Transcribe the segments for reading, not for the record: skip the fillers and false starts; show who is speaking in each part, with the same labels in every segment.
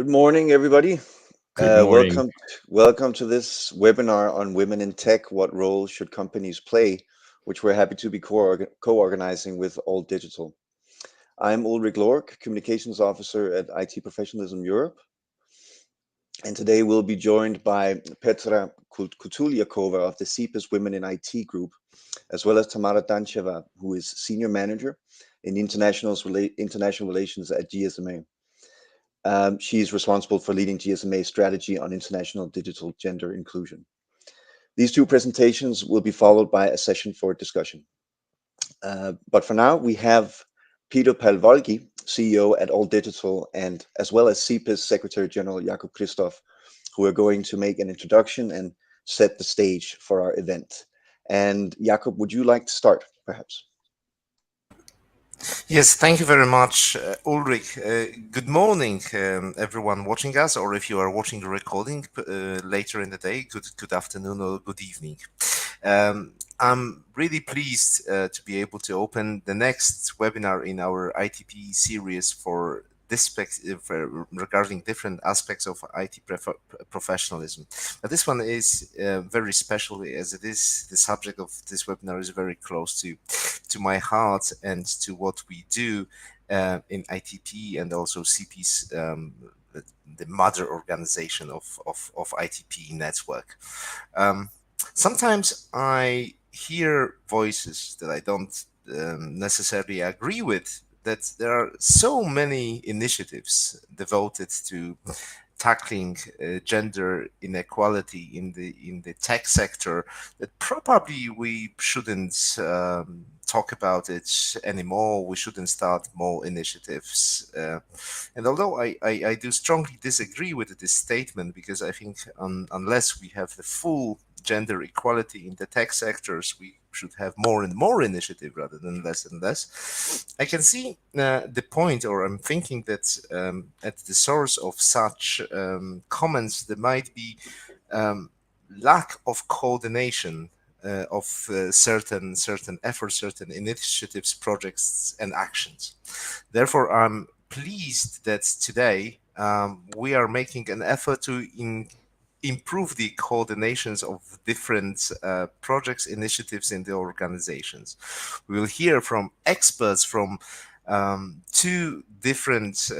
Speaker 1: Good morning, everybody.
Speaker 2: Good morning.
Speaker 1: Welcome to this webinar on women in tech. What role should companies play? Which we're happy to be co-organizing with All Digital. I'm Ulrich Lork, Communications Officer at IT Professionalism Europe. And today we'll be joined by Petra Kutuliakova of the CPIS Women in IT group, as well as Tamara Dancheva, who is Senior Manager in international relations at GSMA. She's responsible for leading GSMA's strategy on international digital gender inclusion. These two presentations will be followed by a session for discussion. But for now, we have Peter Palvolgi, CEO at All Digital, and as well as CPIS Secretary General Jakob Christoph, who are going to make an introduction and set the stage for our event. And Jakob, would you like to start, perhaps?
Speaker 3: Yes, thank you very much, Ulrich. Good morning, everyone watching us, or if you are watching the recording later in the day, good afternoon or good evening. I'm really pleased to be able to open the next webinar in our ITP series for regarding different aspects of IT professionalism. But this one is very special, as it is the subject of this webinar is very close to my heart and to what we do in ITP and also CP's, the mother organization of ITP network. Sometimes I hear voices that I don't necessarily agree with, that there are so many initiatives devoted to tackling gender inequality in the tech sector that probably we shouldn't talk about it anymore. We shouldn't start more initiatives. And although I do strongly disagree with this statement, because I think unless we have the full gender equality in the tech sectors, we should have more and more initiative rather than less and less. I can see the point, or I'm thinking that at the source of such comments, there might be lack of coordination of certain efforts, certain initiatives, projects, and actions. Therefore, I'm pleased that today we are making an effort to improve the coordinations of different projects, initiatives in the organizations. We will hear from experts from two different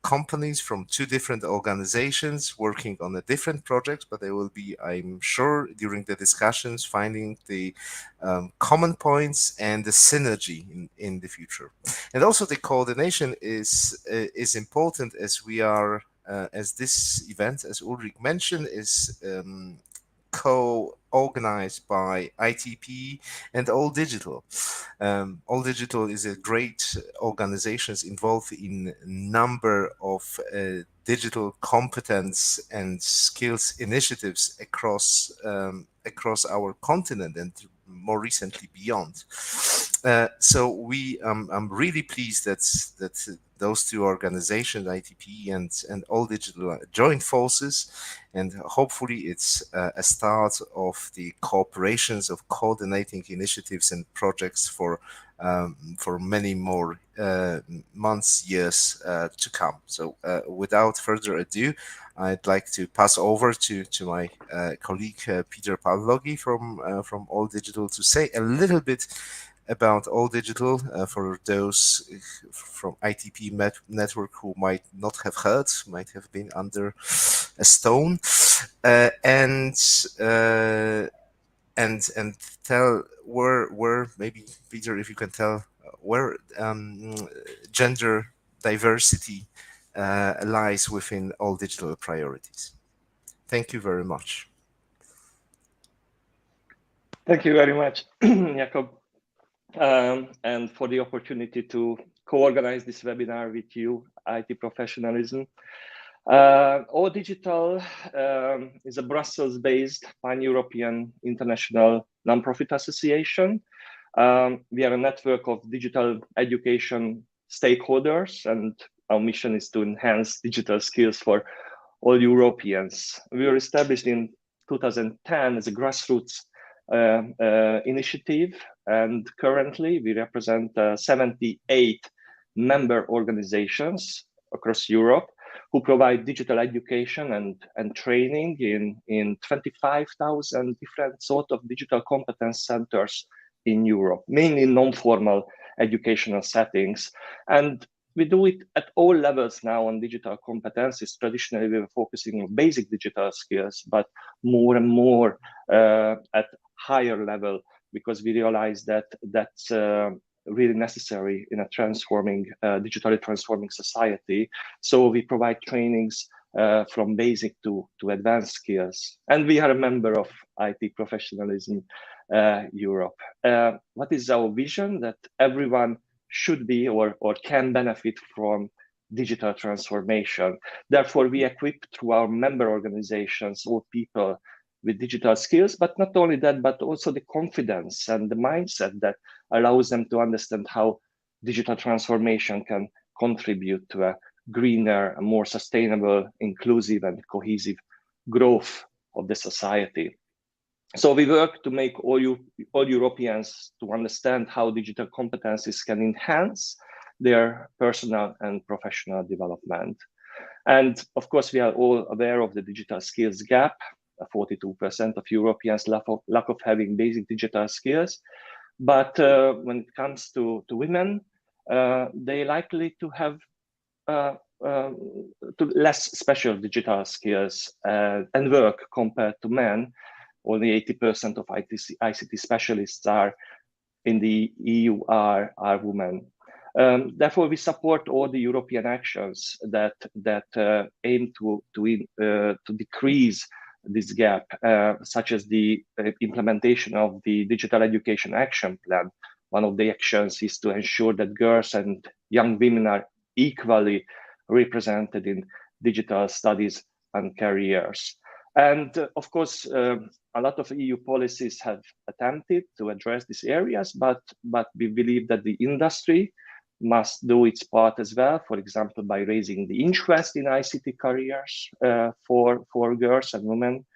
Speaker 3: companies, from two different organizations working on a different project, but they will be, I'm sure, during the discussions, finding the common points and the synergy in the future. And also the coordination is important, as we are as this event, as Ulrich mentioned, is co-organized by ITP and All Digital. All Digital is a great organization involved in a number of digital competence and skills initiatives across our continent and more recently beyond. So I'm really pleased that those two organizations, ITP and All Digital, joined forces, and hopefully it's a start of the cooperations of coordinating initiatives and projects for many more months, years to come. So without further ado, I'd like to pass over to my colleague Peter Pavlogi from All Digital to say a little bit about All Digital for those from ITP network who might not have heard, might have been under a stone, and tell where maybe Peter, if you can tell where gender diversity lies within All Digital priorities. Thank you very much.
Speaker 4: Thank you very much, Jakob, and for the opportunity to co-organize this webinar with you, IT Professionalism. All Digital is a Brussels-based pan-European international non-profit association. We are a network of digital education stakeholders, and our mission is to enhance digital skills for all Europeans. We were established in 2010 as a grassroots initiative, and currently we represent 78 member organizations across Europe. who provide digital education and training in 25,000 different sort of digital competence centers in Europe, mainly non-formal educational settings. And we do it at all levels now on digital competencies. Traditionally, we were focusing on basic digital skills, but more and more at higher level, because we realize that that's really necessary in a digitally transforming society. So we provide trainings from basic to advanced skills. And we are a member of IT Professionalism Europe. What is our vision? That everyone should be or can benefit from digital transformation. Therefore, we equip through our member organizations all people with digital skills, but not only that, but also the confidence and the mindset that allows them to understand how digital transformation can contribute to a greener, a more sustainable, inclusive, and cohesive growth of the society. So we work to make all Europeans to understand how digital competencies can enhance their personal and professional development. And of course, we are all aware of the digital skills gap. 42% of Europeans lack of having basic digital skills. But when it comes to women, they likely to have to less special digital skills and work compared to men. Only 80% of ICT specialists are in the EU are women. Therefore, we support all the European actions that aim to decrease this gap, such as the implementation of the Digital Education Action Plan. One of the actions is to ensure that girls and young women are equally represented in digital studies and careers. And of course, a lot of EU policies have attempted to address these areas, but we believe that the industry must do its part as well, for example, by raising the interest in ICT careers for girls and women,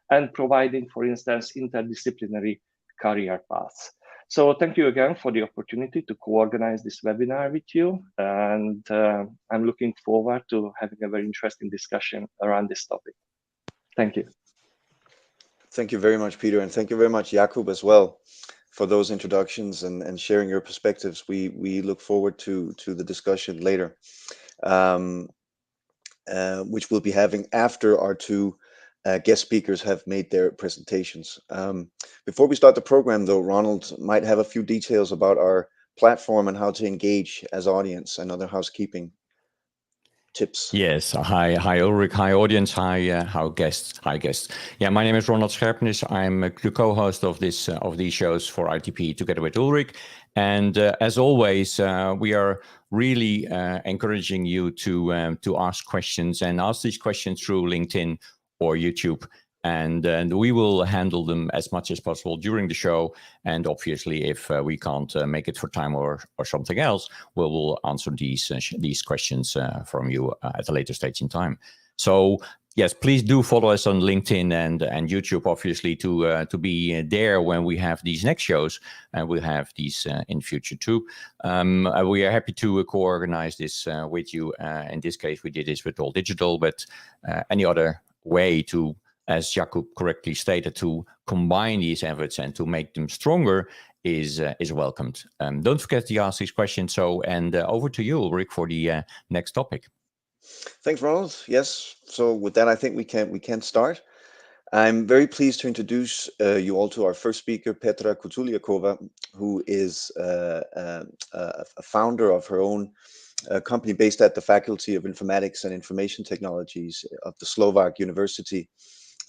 Speaker 4: and providing, for instance, interdisciplinary career paths. So thank you again for the opportunity to co-organize this webinar with you. And I'm looking forward to having a very interesting discussion around this topic. Thank you.
Speaker 1: Thank you very much, Peter. And thank you very much, Jakub, as well, for those introductions and sharing your perspectives. We look forward to the discussion later, which we'll be having after our two guest speakers have made their presentations. Before we start the program, though, Ronald might have a few details about our platform and how to engage as audience and other housekeeping tips.
Speaker 2: Yes. Hi, Ulrich. Hi, audience. Hi guests. Yeah, my name is Ronald Scherpenis. I'm the co-host of these shows for ITP together with Ulrich. And as always, we are really encouraging you to ask questions and ask these questions through LinkedIn or YouTube. And we will handle them as much as possible during the show. And obviously, if we can't make it for time or something else, we'll answer these questions from you at a later stage in time. So yes, please do follow us on LinkedIn and YouTube, obviously, to be there when we have these next shows, and we'll have these in future too. We are happy to co-organize this with you. In this case, we did this with All Digital, but any other way to, as Jakub correctly stated, to combine these efforts and to make them stronger is welcomed. Don't forget to ask these questions. And over to you, Ulrich, for the next topic.
Speaker 1: Thanks, Ronald. Yes. So with that, I think we can start. I'm very pleased to introduce you all to our first speaker, Petra Kutuliakova, who is a founder of her own company based at the Faculty of Informatics and Information Technologies of the Slovak University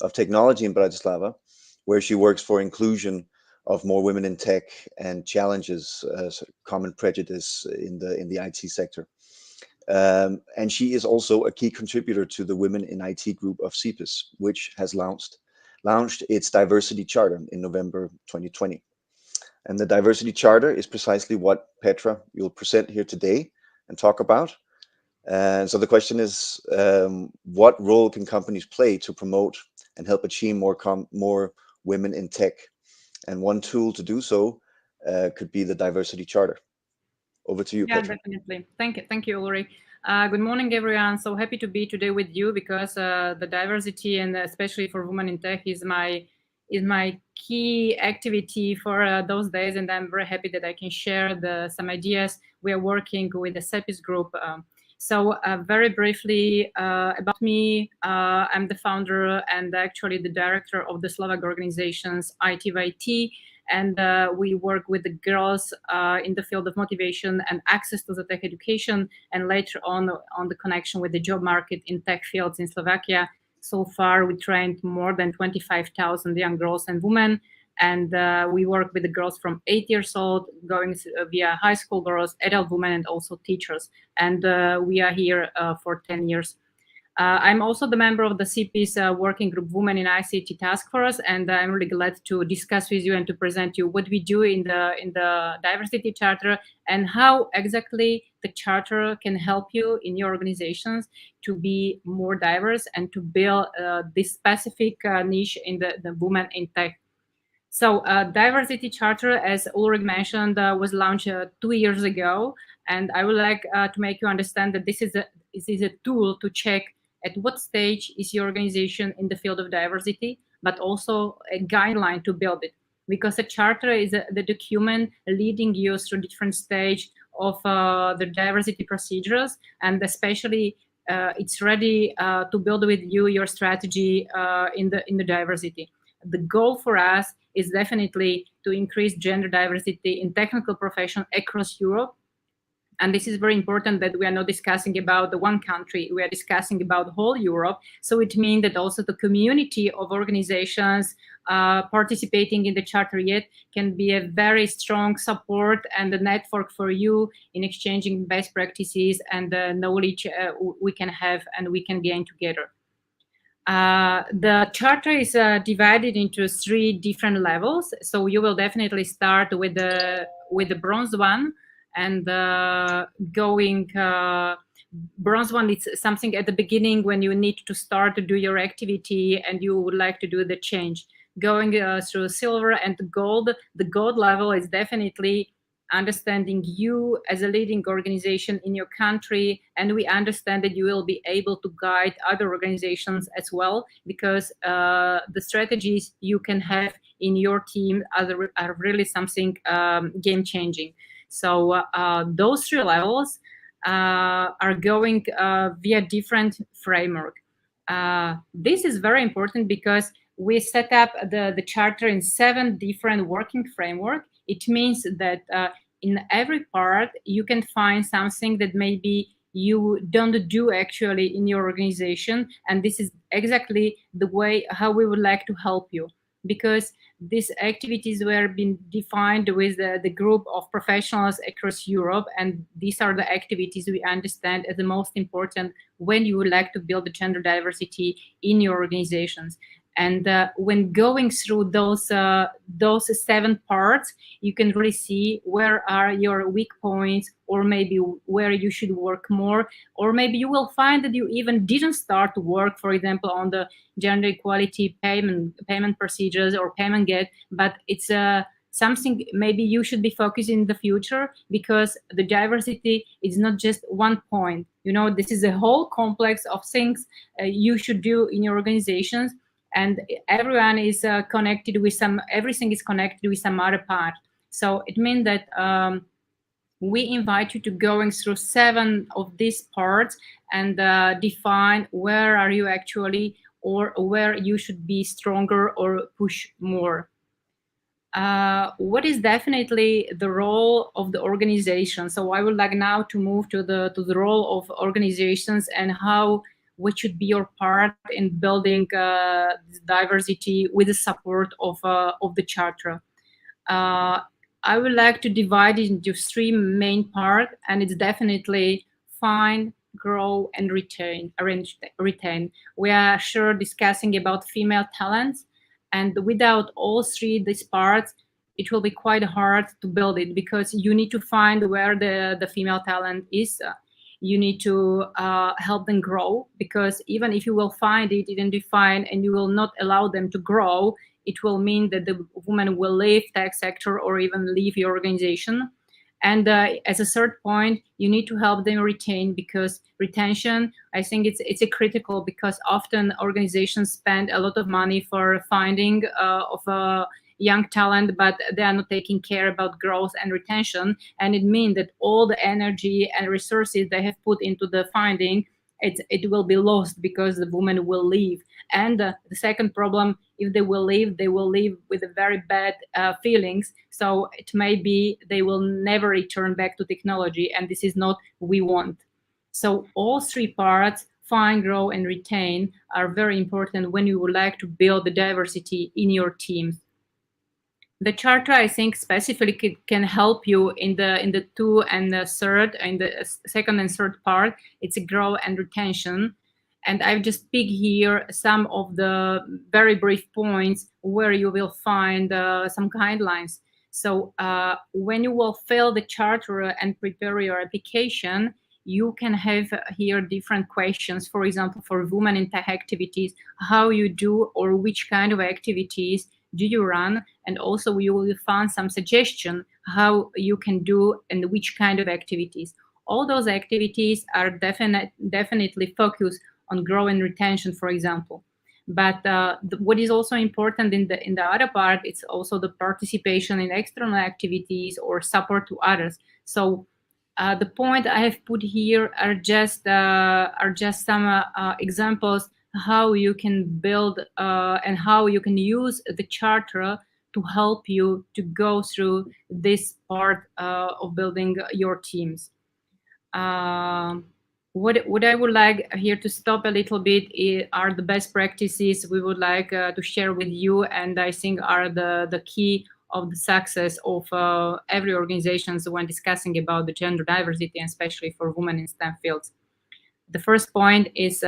Speaker 1: of Technology in Bratislava, where she works for inclusion of more women in tech and challenges common prejudice in the IT sector. And she is also a key contributor to the Women in IT group of CEPIS, which has launched its diversity charter in November 2020. And the diversity charter is precisely what Petra will present here today and talk about. And so the question is, what role can companies play to promote and help achieve more women in tech? And one tool to do so could be the diversity charter. Over to you,
Speaker 5: Yeah,
Speaker 1: Petra.
Speaker 5: definitely. Thank you, Ulrich. Good morning, everyone. So happy to be today with you because the diversity and especially for women in tech is my key activity for those days, and I'm very happy that I can share some ideas. We are working with the CEPIS group. So very briefly about me, I'm the founder and actually the director of the Slovak organizations ITYT. And we work with the girls in the field of motivation and access to the tech education, and later on the connection with the job market in tech fields in Slovakia. So far, we trained more than 25,000 young girls and women, and we work with the girls from 8 years old, going via high school girls, adult women, and also teachers. And we are here for 10 years. I'm also the member of the CEPIS working group Women in ICT Task Force, and I'm really glad to discuss with you and to present you what we do in the Diversity Charter and how exactly the Charter can help you in your organizations to be more diverse and to build this specific niche in the women in tech. So Diversity Charter, as Ulrich mentioned, was launched 2 years ago, and I would like to make you understand that this is a tool to check at what stage is your organization in the field of diversity, but also a guideline to build it. Because a charter is the document leading you through different stage of the diversity procedures, and especially it's ready to build with you your strategy in the diversity. The goal for us is definitely to increase gender diversity in technical professions across Europe. And this is very important that we are not discussing about the one country, we are discussing about whole Europe. So it means that also the community of organizations participating in the Charter yet can be a very strong support and a network for you in exchanging best practices and the knowledge we can have and we can gain together. The charter is divided into 3 different levels. So you will definitely start with the bronze one, and going bronze one, it's something at the beginning when you need to start to do your activity and you would like to do the change. Going through silver and gold, the gold level is definitely understanding you as a leading organization in your country, and we understand that you will be able to guide other organizations as well, because the strategies you can have in your team are really something game-changing. So those 3 levels are going via different framework. This is very important because we set up the charter in 7 different working framework. It means that in every part, you can find something that maybe you don't do actually in your organization. And this is exactly the way how we would like to help you, because these activities were being defined with the group of professionals across Europe. And these are the activities we understand as the most important when you would like to build the gender diversity in your organizations. And when going through those 7 parts, you can really see where are your weak points, or maybe where you should work more, or maybe you will find that you even didn't start to work, for example, on the gender equality payment procedures or payment gate, but it's something maybe you should be focusing in the future, because the diversity is not just one point. You know, this is a whole complex of things you should do in your organizations. And everyone is connected with everything is connected with some other part. So it means that we invite you to going through 7 of these parts and define where are you actually, or where you should be stronger or push more. What is definitely the role of the organization? So I would like now to move to the role of organizations and what should be your part in building diversity with the support of the charter. I would like to divide it into 3 main parts, and it's definitely find, grow, and retain. We are sure discussing about female talents, and without all 3 these parts, it will be quite hard to build it, because you need to find where the female talent is. You need to help them grow, because even if you will find it, identify, and you will not allow them to grow, it will mean that the woman will leave tech sector or even leave your organization. And as a third point, you need to help them retain, because retention, I think it's a critical, because often organizations spend a lot of money for finding of young talent, but they are not taking care about growth and retention. And it means that all the energy and resources they have put into the finding, it will be lost because the women will leave. And the second problem, if they will leave with a very bad feelings. So it may be they will never return back to technology, and this is not what we want. So all three parts, find, grow, and retain, are very important when you would like to build the diversity in your teams. The charter, I think, specifically can help you in the two and the third, in the second and third part. It's a grow and retention. And I've just picked here some of the very brief points where you will find some guidelines. So when you will fill the charter and prepare your application, you can have here different questions. For example, for women in tech activities, how you do or which kind of activities do you run? And also you will find some suggestion how you can do and which kind of activities. All those activities are definitely focused on growth and retention, for example. But what is also important in the other part, it's also the participation in external activities or support to others. So the point I have put here are just some examples how you can build and how you can use the charter to help you to go through this part of building your teams. What I would like here to stop a little bit are the best practices we would like to share with you, and I think are the key of the success of every organization when discussing about the gender diversity, and especially for women in STEM fields. The first point is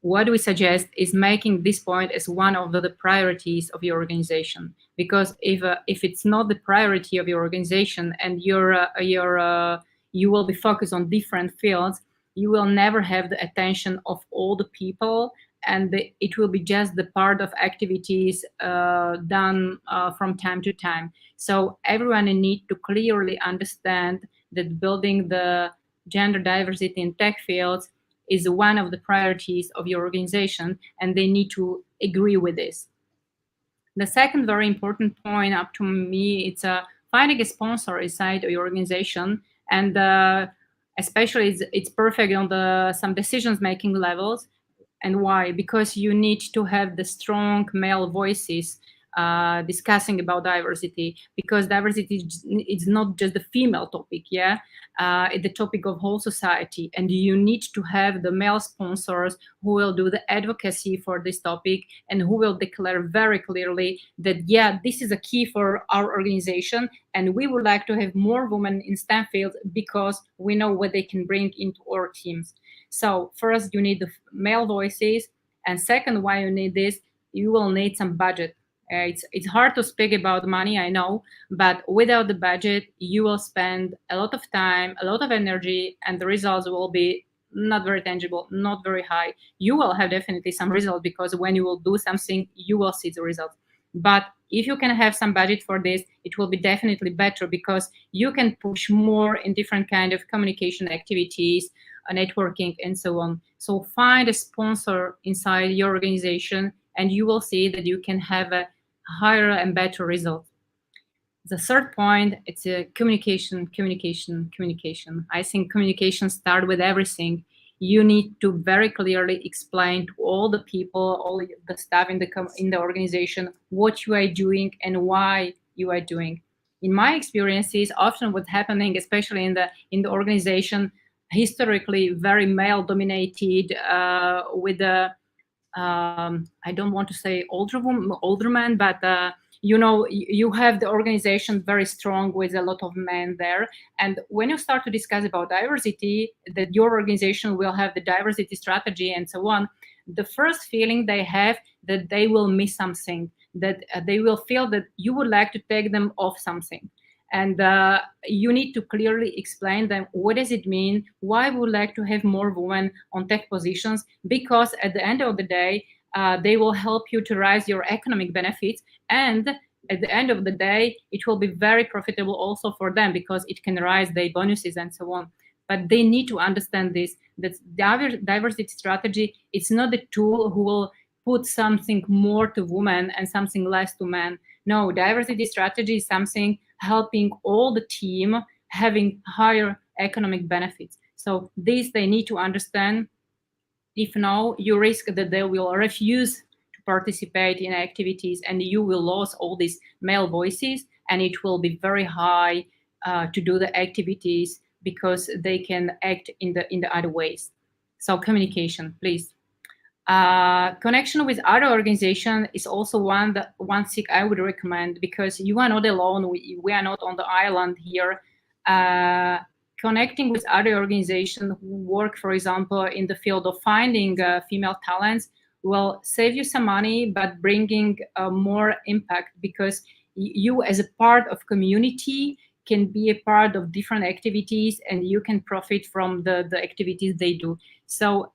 Speaker 5: what we suggest is making this point as one of the priorities of your organization. Because if it's not the priority of your organization and you will be focused on different fields, you will never have the attention of all the people, and it will be just the part of activities done from time to time. So everyone needs to clearly understand that building the gender diversity in tech fields is one of the priorities of your organization, and they need to agree with this. The second very important point up to me, it's finding a sponsor inside your organization, and especially it's perfect on some decision-making levels. And why? Because you need to have the strong male voices discussing about diversity, because diversity is not just the female topic, yeah? It's the topic of whole society, and you need to have the male sponsors who will do the advocacy for this topic and who will declare very clearly that, yeah, this is a key for our organization, and we would like to have more women in STEM fields because we know what they can bring into our teams. So first, you need the male voices, and second, why you need this, you will need some budget. It's hard to speak about money, I know, but without the budget, you will spend a lot of time, a lot of energy, and the results will be not very tangible, not very high. You will have definitely some results, because when you will do something, you will see the results. But if you can have some budget for this, it will be definitely better, because you can push more in different kind of communication activities, networking, and so on. So find a sponsor inside your organization, and you will see that you can have a higher and better result. The third point, it's communication. I think communication starts with everything. You need to very clearly explain to all the people, all the staff in the organization, what you are doing and why you are doing. In my experiences, often what's happening, especially in the organization, historically very male-dominated, with the I don't want to say older men, but you have the organization very strong with a lot of men there. And when you start to discuss about diversity, that your organization will have the diversity strategy and so on, the first feeling they have that they will miss something, that they will feel that you would like to take them off something. And you need to clearly explain them what does it mean, why we would like to have more women on tech positions, because at the end of the day, they will help you to raise your economic benefits, and at the end of the day, it will be very profitable also for them because it can raise their bonuses and so on. But they need to understand this, that diversity strategy, it's not the tool who will put something more to women and something less to men. No, diversity strategy is something helping all the team having higher economic benefits. So this they need to understand. If no, you risk that they will refuse to participate in activities and you will lose all these male voices, and it will be very high to do the activities because they can act in the other ways. So communication, please. Connection with other organizations is also one thing I would recommend, because you are not alone. We are not on the island here. Connecting with other organizations who work, for example, in the field of finding female talents will save you some money, but bringing more impact, because you as a part of community can be a part of different activities and you can profit from the activities they do. So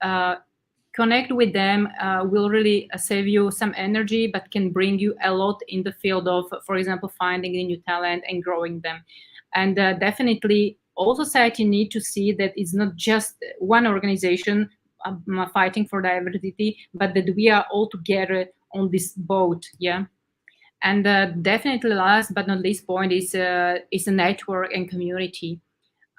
Speaker 5: connect with them will really save you some energy, but can bring you a lot in the field of, for example, finding a new talent and growing them. And definitely all society need to see that it's not just one organization fighting for diversity, but that we are all together on this boat. Yeah. And definitely last but not least point is a network and community.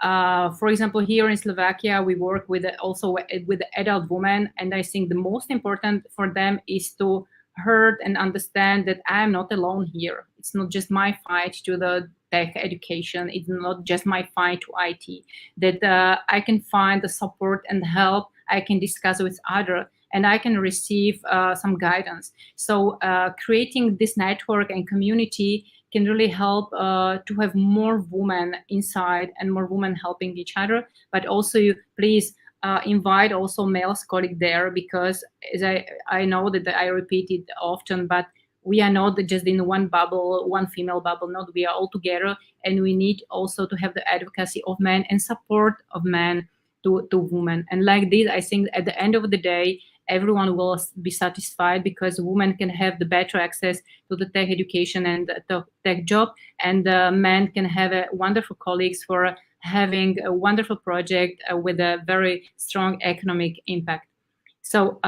Speaker 5: For example, here in Slovakia, we work with also with adult women, and I think the most important for them is to hear and understand that I am not alone here. It's not just my fight to the tech education. It's not just my fight to IT. That I can find the support and help. I can discuss with others, and I can receive some guidance. So creating this network and community can really help to have more women inside and more women helping each other. But also, please invite also male colleagues there, because as I know that I repeat it often, but we are not just in one bubble, one female bubble. Not, we are all together, and we need also to have the advocacy of men and support of men to women. And like this, I think at the end of the day, everyone will be satisfied, because women can have the better access to the tech education and the tech job, and men can have wonderful colleagues for having a wonderful project with a very strong economic impact. So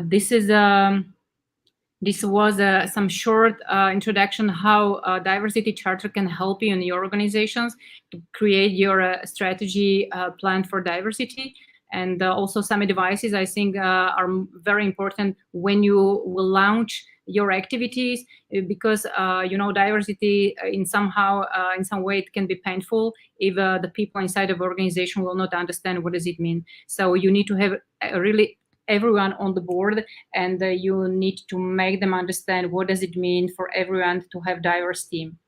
Speaker 5: this was some short introduction how Diversity Charter can help you in your organizations to create your strategy plan for diversity. And also some advices I think are very important when you will launch your activities, because diversity in some way it can be painful if the people inside of organization will not understand what does it mean. So you need to have really everyone on the board, and you need to make them understand what does it mean for everyone to have diverse team.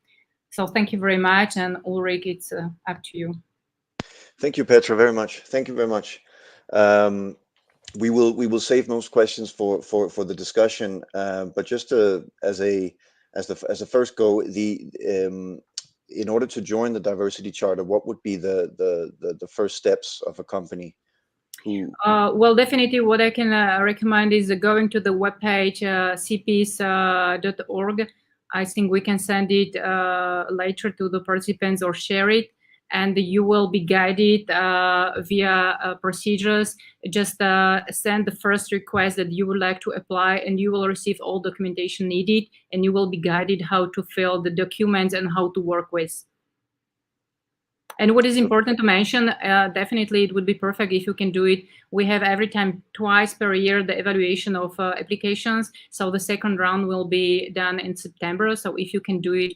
Speaker 5: So thank you very much, and Ulrich, it's up to you.
Speaker 1: Thank you, Petra, very much. Thank you very much. We will save most questions for the discussion, but just as a first go, in order to join the Diversity Charter, what would be the first steps of a company?
Speaker 5: Well, definitely what I can recommend is going to the webpage cpeace.org. I think we can send it later to the participants or share it, and you will be guided via procedures. Just send the first request that you would like to apply, and you will receive all documentation needed, and you will be guided how to fill the documents and how to work with. And what is important to mention, definitely it would be perfect if you can do it. We have every time twice per year the evaluation of applications. So the second round will be done in September. So if you can do it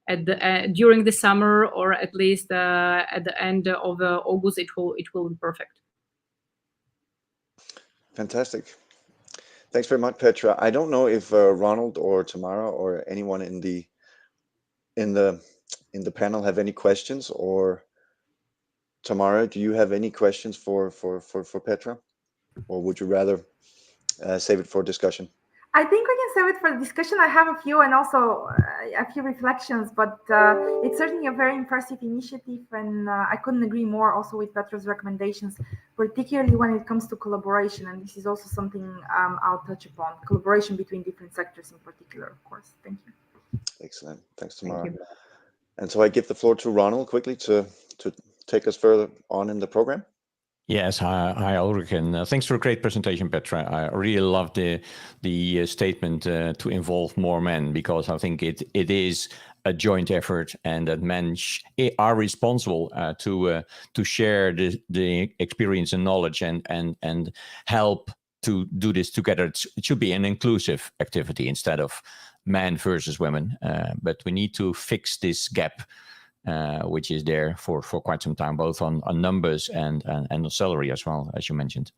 Speaker 5: at during the summer, or at least at the end of August, it will be perfect.
Speaker 1: Fantastic. Thanks very much, Petra. I don't know if Ronald or Tamara or anyone in the panel have any questions, or Tamara, do you have any questions for Petra, or would you rather save it for discussion?
Speaker 6: I think we can save it for discussion. I have a few, and also a few reflections, but it's certainly a very impressive initiative, and I couldn't agree more also with Petra's recommendations, particularly when it comes to collaboration. And this is also something I'll touch upon, collaboration between different sectors in particular, of course. Thank you.
Speaker 1: Excellent. Thanks,
Speaker 5: Thank
Speaker 1: Tamara.
Speaker 5: you.
Speaker 1: And so I give the floor to Ronald quickly to take us further on in the program.
Speaker 2: Yes, hi Ulrich, and thanks for a great presentation, Petra. I really love the statement to involve more men, because I think it is a joint effort, and that men are responsible to share the experience and knowledge and help to do this together. It should be an inclusive activity instead of men versus women, but we need to fix this gap. Which is there for quite some time, both on numbers and on salary as well, as you mentioned.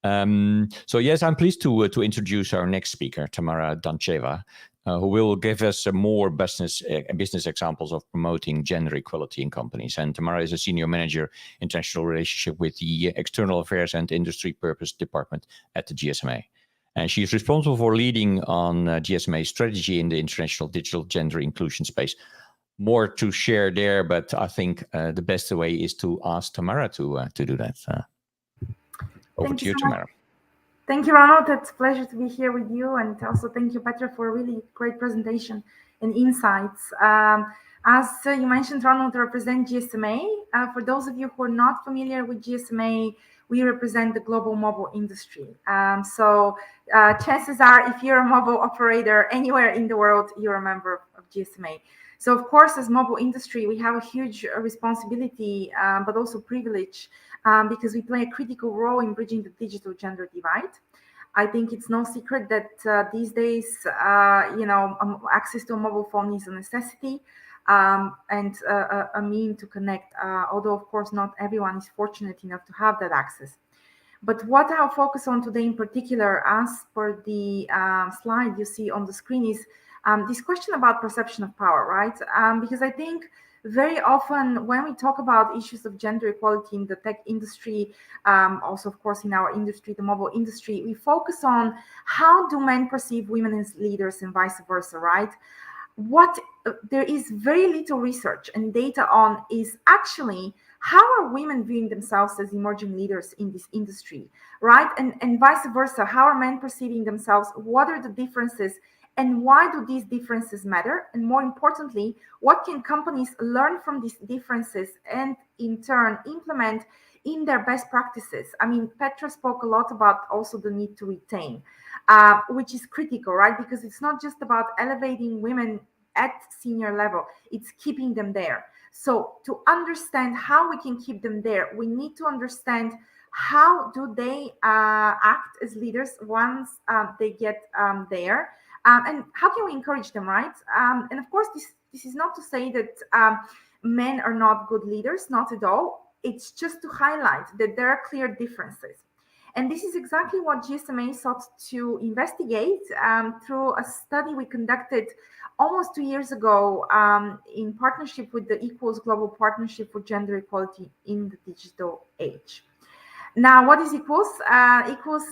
Speaker 2: So yes, I'm pleased to introduce our next speaker, Tamara Dancheva, who will give us more business examples of promoting gender equality in companies. And Tamara is a senior manager, international relationship with the External Affairs and Industry Purpose Department at the GSMA. And she's responsible for leading on GSMA strategy in the international digital gender inclusion space. More to share there, but I think the best way is to ask Tamara to do that. Over to you, Tamara.
Speaker 6: Thank you, Ronald. It's a pleasure to be here with you, and also thank you, Petra, for a really great presentation and insights. As you mentioned, Ronald, to represent GSMA. For those of you who are not familiar with GSMA, we represent the global mobile industry. So chances are, if you're a mobile operator anywhere in the world, you're a member of GSMA. So, of course, as mobile industry, we have a huge responsibility, but also privilege, because we play a critical role in bridging the digital gender divide. I think it's no secret that these days, access to a mobile phone is a necessity and a means to connect, although, of course, not everyone is fortunate enough to have that access. But what I'll focus on today in particular, as per the slide you see on the screen, is this question about perception of power, right? Because I think very often when we talk about issues of gender equality in the tech industry, also, of course, in our industry, the mobile industry, we focus on how do men perceive women as leaders and vice versa, right? What there is very little research and data on is actually how are women viewing themselves as emerging leaders in this industry, right? And vice versa, how are men perceiving themselves? What are the differences? And why do these differences matter? And more importantly, what can companies learn from these differences and in turn implement in their best practices? I mean, Petra spoke a lot about also the need to retain, which is critical, right? Because it's not just about elevating women at senior level, it's keeping them there. So to understand how we can keep them there, we need to understand how do they act as leaders once they get there. And how can we encourage them, right? And of course, this is not to say that men are not good leaders, not at all. It's just to highlight that there are clear differences. And this is exactly what GSMA sought to investigate through a study we conducted almost 2 years ago in partnership with the Equals Global Partnership for Gender Equality in the Digital Age. Now, what is Equals? Equals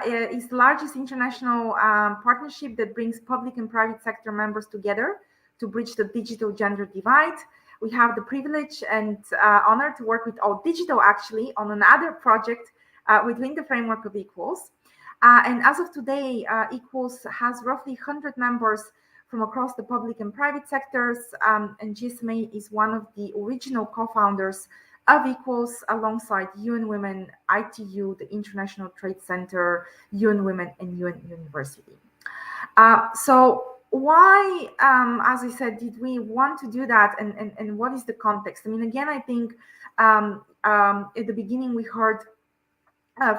Speaker 6: is the largest international partnership that brings public and private sector members together to bridge the digital gender divide. We have the privilege and honor to work with All Digital, actually, on another project within the framework of Equals. And as of today, Equals has roughly 100 members from across the public and private sectors, and GSMA is one of the original co-founders of Equals alongside UN Women, ITU, the International Trade Center, UN Women, and UN University. So why, as I said, did we want to do that, and what is the context? I mean, again, I think at the beginning we heard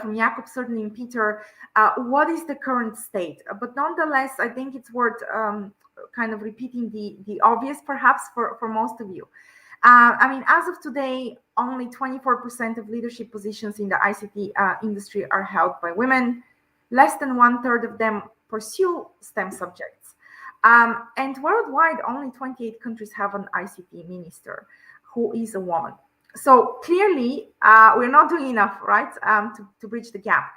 Speaker 6: from Jakob, certainly, and Peter, what is the current state? But nonetheless, I think it's worth kind of repeating the obvious, perhaps, for most of you. I mean, as of today, only 24% of leadership positions in the ICT industry are held by women. Less than 1/3 of them pursue STEM subjects. And worldwide, only 28 countries have an ICT minister who is a woman. So clearly, we're not doing enough, right, to bridge the gap.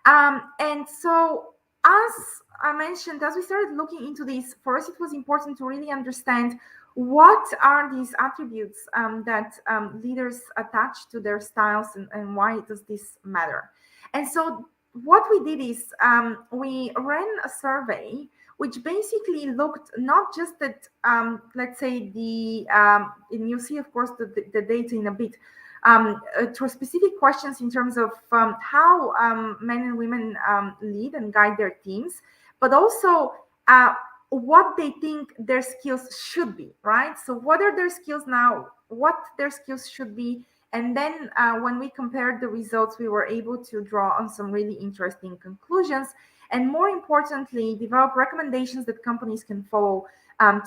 Speaker 6: And so, as I mentioned, as we started looking into this, for us, it was important to really understand what are these attributes that leaders attach to their styles, and why does this matter? And so what we did is we ran a survey which basically looked not just at, let's say, and you'll see, of course, the data in a bit, to specific questions in terms of how men and women lead and guide their teams, but also what they think their skills should be, right? So what are their skills now, what their skills should be, and then when we compared the results, we were able to draw on some really interesting conclusions, and more importantly, develop recommendations that companies can follow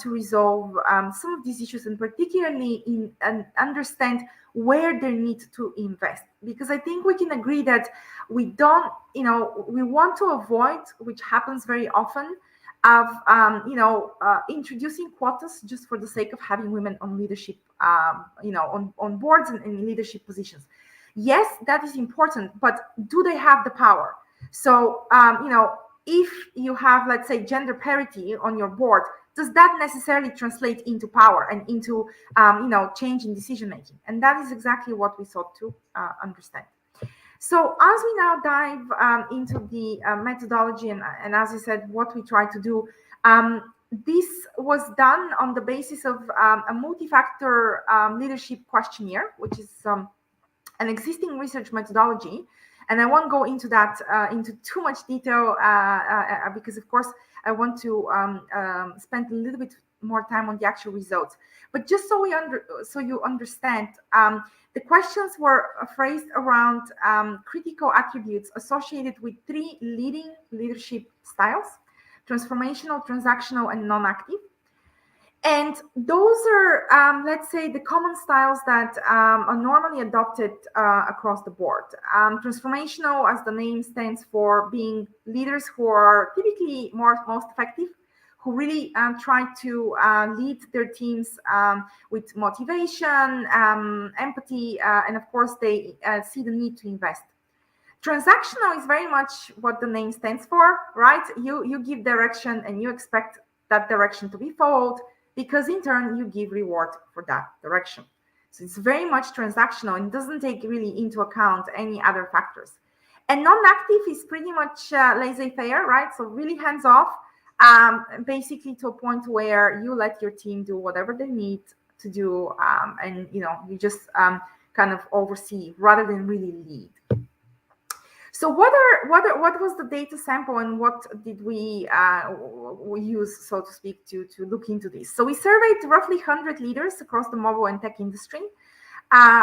Speaker 6: to resolve some of these issues, and particularly understand where they need to invest. Because I think we can agree that we don't, we want to avoid, which happens very often, of introducing quotas just for the sake of having women on leadership, on boards and in leadership positions. Yes, that is important, but do they have the power? So, if you have, let's say, gender parity on your board, does that necessarily translate into power and into, change in decision making? And that is exactly what we sought to understand. So as we now dive into the methodology and as I said, what we try to do, this was done on the basis of a multi-factor leadership questionnaire, which is an existing research methodology. And I won't go into that into too much detail because, of course, I want to spend a little bit more time on the actual results. But just so you understand, the questions were phrased around critical attributes associated with 3 leading leadership styles: transformational, transactional, and non-active. And those are, let's say, the common styles that are normally adopted across the board. Transformational, as the name stands for, being leaders who are typically most effective, who really try to lead their teams with motivation, empathy, and of course, they see the need to invest. Transactional is very much what the name stands for, right? You give direction and you expect that direction to be followed, because in turn you give reward for that direction. So it's very much transactional and doesn't take really into account any other factors. And non-active is pretty much laissez-faire, right? So really hands-off, basically to a point where you let your team do whatever they need to do, and you just kind of oversee rather than really lead. So what was the data sample and what did we use, so to speak, to look into this? So we surveyed roughly 100 leaders across the mobile and tech industry,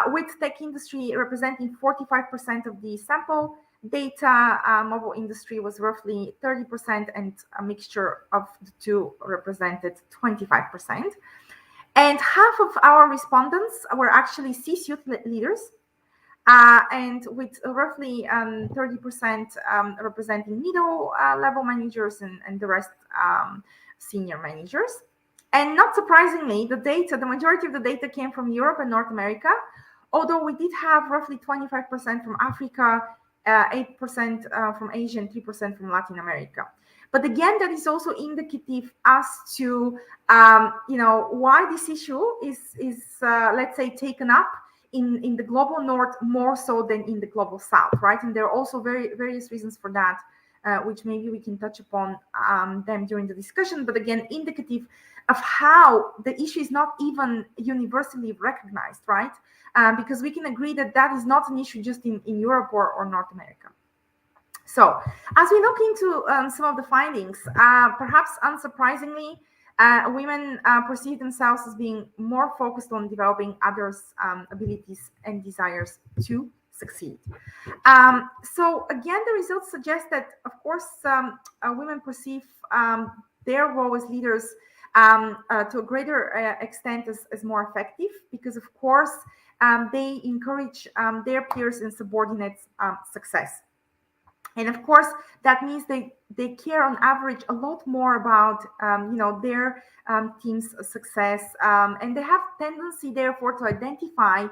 Speaker 6: with tech industry representing 45% of the sample. Data mobile industry was roughly 30%, and a mixture of the two represented 25%. And half of our respondents were actually C-suite leaders, and with roughly 30% representing middle level managers and the rest senior managers. And not surprisingly, the majority of the data came from Europe and North America, although we did have roughly 25% from Africa, 8% from Asia, and 3% from Latin America. But again, that is also indicative as to why this issue is let's say, taken up in the global north more so than in the global south, right? And there are also various reasons for that, which maybe we can touch upon them during the discussion. But again, indicative of how the issue is not even universally recognized, right? Because we can agree that that is not an issue just in Europe or North America. So as we look into some of the findings, perhaps unsurprisingly, women perceive themselves as being more focused on developing others' abilities and desires to succeed. So again, the results suggest that, of course, women perceive their role as leaders to a greater extent as more effective, because, of course, they encourage their peers and subordinates' success. And of course, that means they care on average a lot more about their team's success, and they have tendency, therefore, to identify,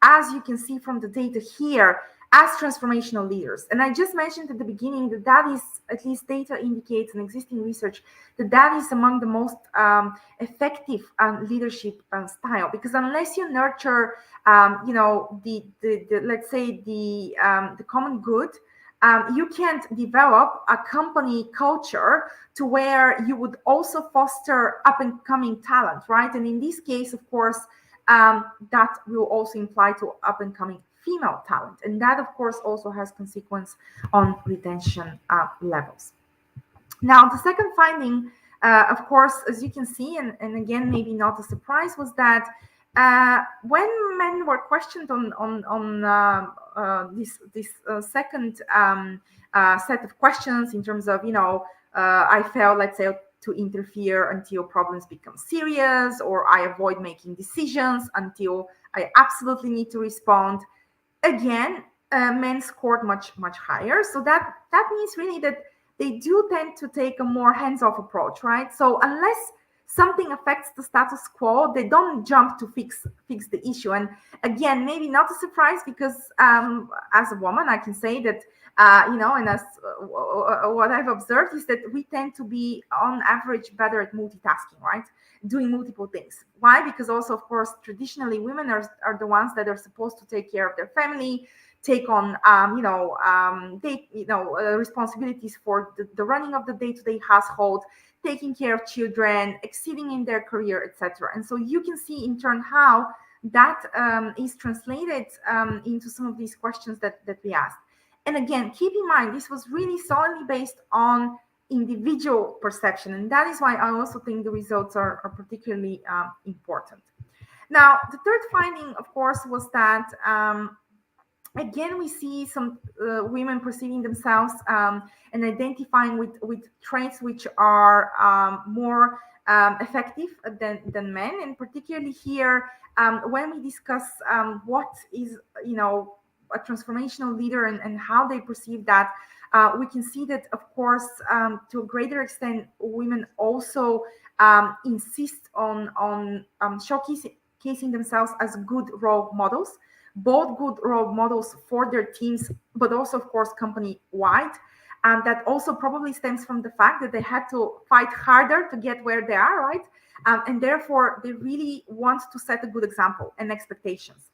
Speaker 6: as you can see from the data here, as transformational leaders. And I just mentioned at the beginning that is, at least data indicates, and existing research, that is among the most effective leadership style, because unless you nurture, let's say the common good, you can't develop a company culture to where you would also foster up and coming talent, right? And in this case, of course, that will also imply to up and coming female talent. And that, of course, also has consequence on retention levels. Now, the second finding, of course, as you can see, and again, maybe not a surprise, was that when men were questioned on this second set of questions in terms of, I fail, let's say, to interfere until problems become serious, or I avoid making decisions until I absolutely need to respond. Again, men scored much higher. So that means really that they do tend to take a more hands-off approach, right? So unless something affects the status quo, they don't jump to fix the issue. And again, maybe not a surprise, because as a woman, I can say that, and as what I've observed is that we tend to be on average better at multitasking, right? Doing multiple things. Why? Because also, of course, traditionally women are the ones that are supposed to take care of their family, take on responsibilities for the running of the day-to-day household, taking care of children, exceeding in their career, etc. And so you can see in turn how that is translated into some of these questions that we asked. And again, keep in mind, this was really solely based on individual perception. And that is why I also think the results are particularly important. Now, the third finding, of course, was that again, we see some women perceiving themselves and identifying with traits which are more effective than men. And particularly here, when we discuss what is, a transformational leader and how they perceive that, we can see that, of course, to a greater extent, women also insist on showcasing themselves as good role models, both good role models for their teams, but also, of course, company-wide. And that also probably stems from the fact that they had to fight harder to get where they are, right? And therefore, they really want to set a good example and expectations.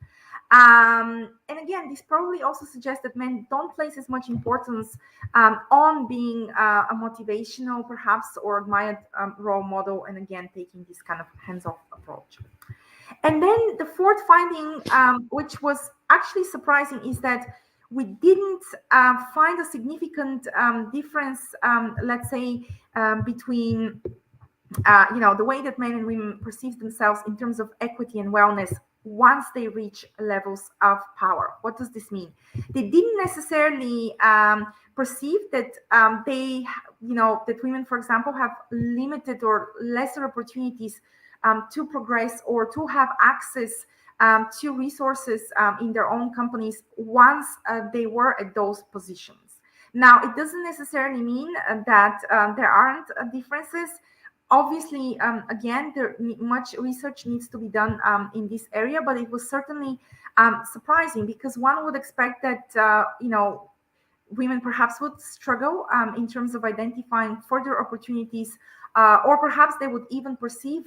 Speaker 6: And again, this probably also suggests that men don't place as much importance on being a motivational, perhaps, or admired role model, and again, taking this kind of hands-off approach. And then the fourth finding, which was actually surprising, is that we didn't find a significant difference, let's say, between the way that men and women perceive themselves in terms of equity and wellness once they reach levels of power. What does this mean? They didn't necessarily perceive that that women, for example, have limited or lesser opportunities to progress or to have access to resources in their own companies once they were at those positions. Now, it doesn't necessarily mean that there aren't differences. Obviously, again, much research needs to be done in this area, but it was certainly surprising, because one would expect that, women perhaps would struggle in terms of identifying further opportunities, or perhaps they would even perceive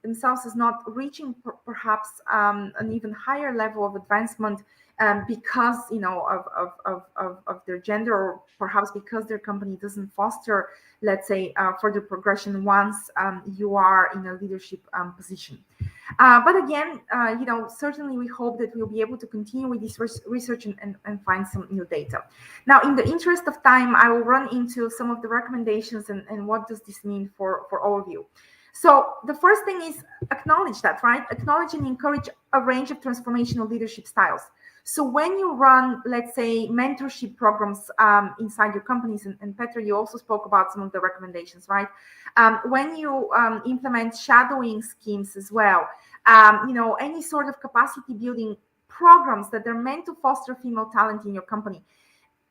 Speaker 6: themselves as not reaching perhaps an even higher level of advancement because of their gender, or perhaps because their company doesn't foster, let's say, further progression once you are in a leadership position. But again, certainly we hope that we'll be able to continue with this research and find some new data. Now, in the interest of time, I will run into some of the recommendations and what does this mean for all of you. So the first thing is acknowledge that, right? Acknowledge and encourage a range of transformational leadership styles. So when you run, let's say, mentorship programs inside your companies, and Petra, you also spoke about some of the recommendations, right? When you implement shadowing schemes as well, any sort of capacity building programs that are meant to foster female talent in your company,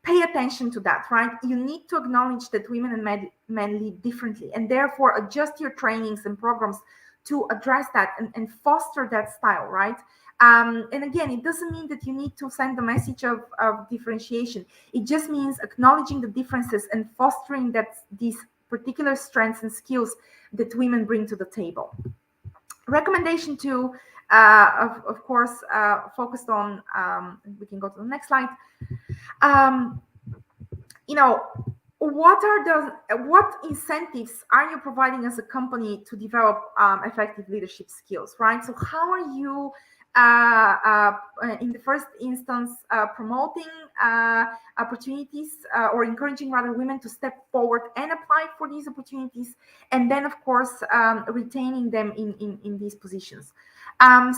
Speaker 6: pay attention to that, right? You need to acknowledge that women and men lead differently, and therefore adjust your trainings and programs to address that and foster that style, right? And again, it doesn't mean that you need to send a message of differentiation. It just means acknowledging the differences and fostering these particular strengths and skills that women bring to the table. Recommendation 2, of course, focused on, we can go to the next slide. what incentives are you providing as a company to develop effective leadership skills, right? So how are you in the first instance promoting opportunities or encouraging rather women to step forward and apply for these opportunities, and then of course retaining them in these positions.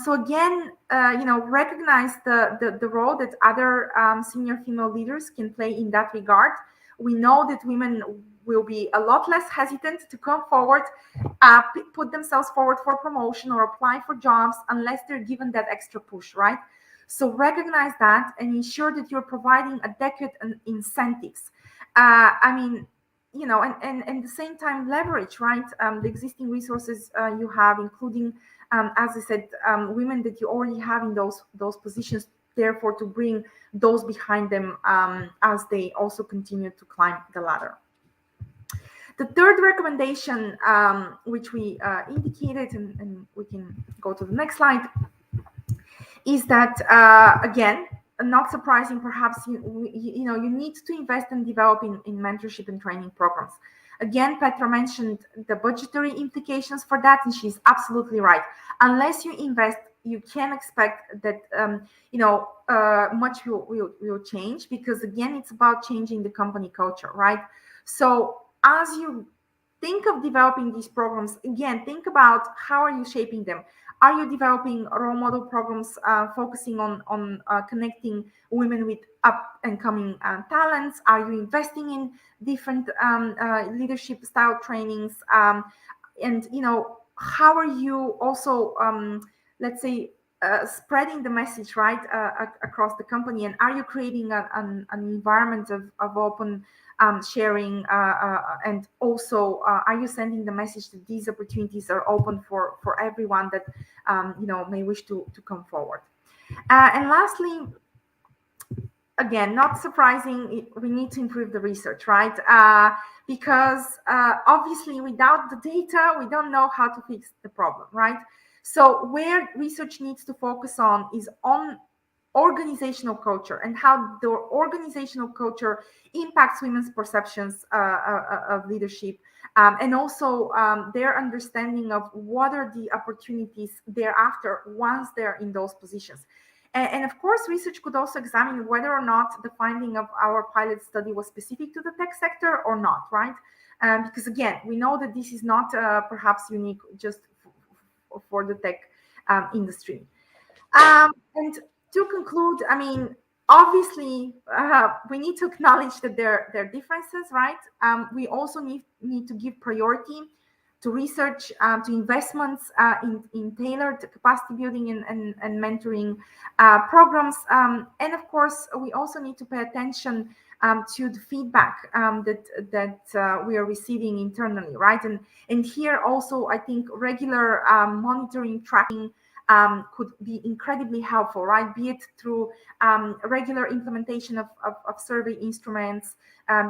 Speaker 6: So again, recognize the role that other senior female leaders can play in that regard. We know that women will be a lot less hesitant to come forward, put themselves forward for promotion or apply for jobs unless they're given that extra push, right? So recognize that and ensure that you're providing adequate incentives. And at the same time leverage, right, the existing resources you have, including, as I said, women that you already have in those positions, therefore to bring those behind them as they also continue to climb the ladder. The third recommendation, which we indicated, and we can go to the next slide, is that, again, not surprising, perhaps, you need to invest and develop in mentorship and training programs. Again, Petra mentioned the budgetary implications for that, and she's absolutely right. Unless you invest, you can expect that much will change, because again, it's about changing the company culture, right? So as you think of developing these programs, again, think about how are you shaping them. Are you developing role model programs focusing on connecting women with up and coming talents? Are you investing in different leadership style trainings? And how are you also let's say spreading the message, right, across the company? And are you creating an environment of open sharing, and also are you sending the message that these opportunities are open for everyone that may wish to come forward? And lastly, again, not surprising, we need to improve the research, right? Because obviously without the data, we don't know how to fix the problem, right? So where research needs to focus on is on organizational culture and how the organizational culture impacts women's perceptions of leadership, and also their understanding of what are the opportunities thereafter once they're in those positions. And of course, research could also examine whether or not the finding of our pilot study was specific to the tech sector or not, right? Because again, we know that this is not perhaps unique just for the tech industry. And to conclude, I mean, obviously, we need to acknowledge that there are differences, right? We also need to give priority to research, to investments in tailored capacity building and mentoring programs. And of course, we also need to pay attention to the feedback that we are receiving internally, right? And here also, I think regular monitoring, tracking could be incredibly helpful, right? Be it through regular implementation of survey instruments,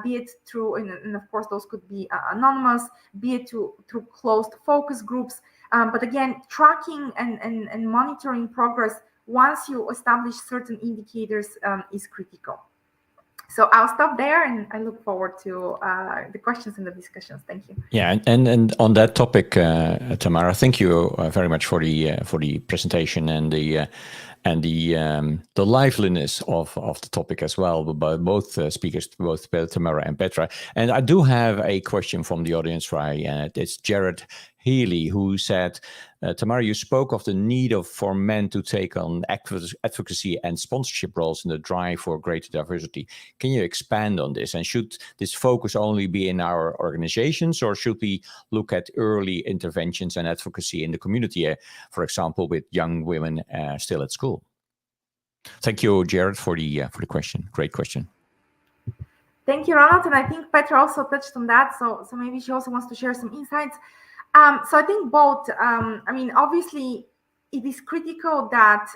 Speaker 6: be it through, and of course those could be anonymous, be it through closed focus groups. But again, tracking and monitoring progress once you establish certain indicators is critical. So I'll stop there, and I look forward to the questions and the discussions. Thank you.
Speaker 2: Yeah, and on that topic, Tamara, thank you very much for the presentation and the liveliness of the topic as well by both speakers, both Tamara and Petra. And I do have a question from the audience, right? And it's Jared Healy, who said, Tamara, you spoke of the need for men to take on advocacy and sponsorship roles in the drive for greater diversity. Can you expand on this? And should this focus only be in our organizations, or should we look at early interventions and advocacy in the community, for example, with young women still at school? Thank you, Jared, for the question. Great question.
Speaker 6: Thank you, Ronald. And I think Petra also touched on that. So maybe she also wants to share some insights. So I think both, I mean, obviously it is critical that,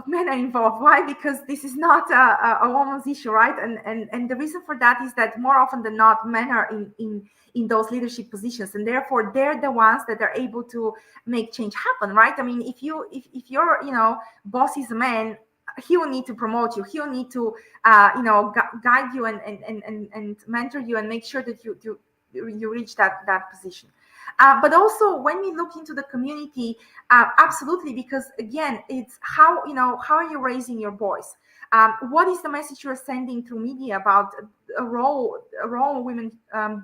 Speaker 6: men are involved. Why? Because this is not a woman's issue, right? And the reason for that is that more often than not, men are in those leadership positions, and therefore they're the ones that are able to make change happen, right? I mean, if your boss is a man, he will need to promote you. He will need to, guide you and mentor you and make sure that you reach that position. But also when we look into the community, absolutely, because again, it's how are you raising your voice? What is the message you're sending through media about a role women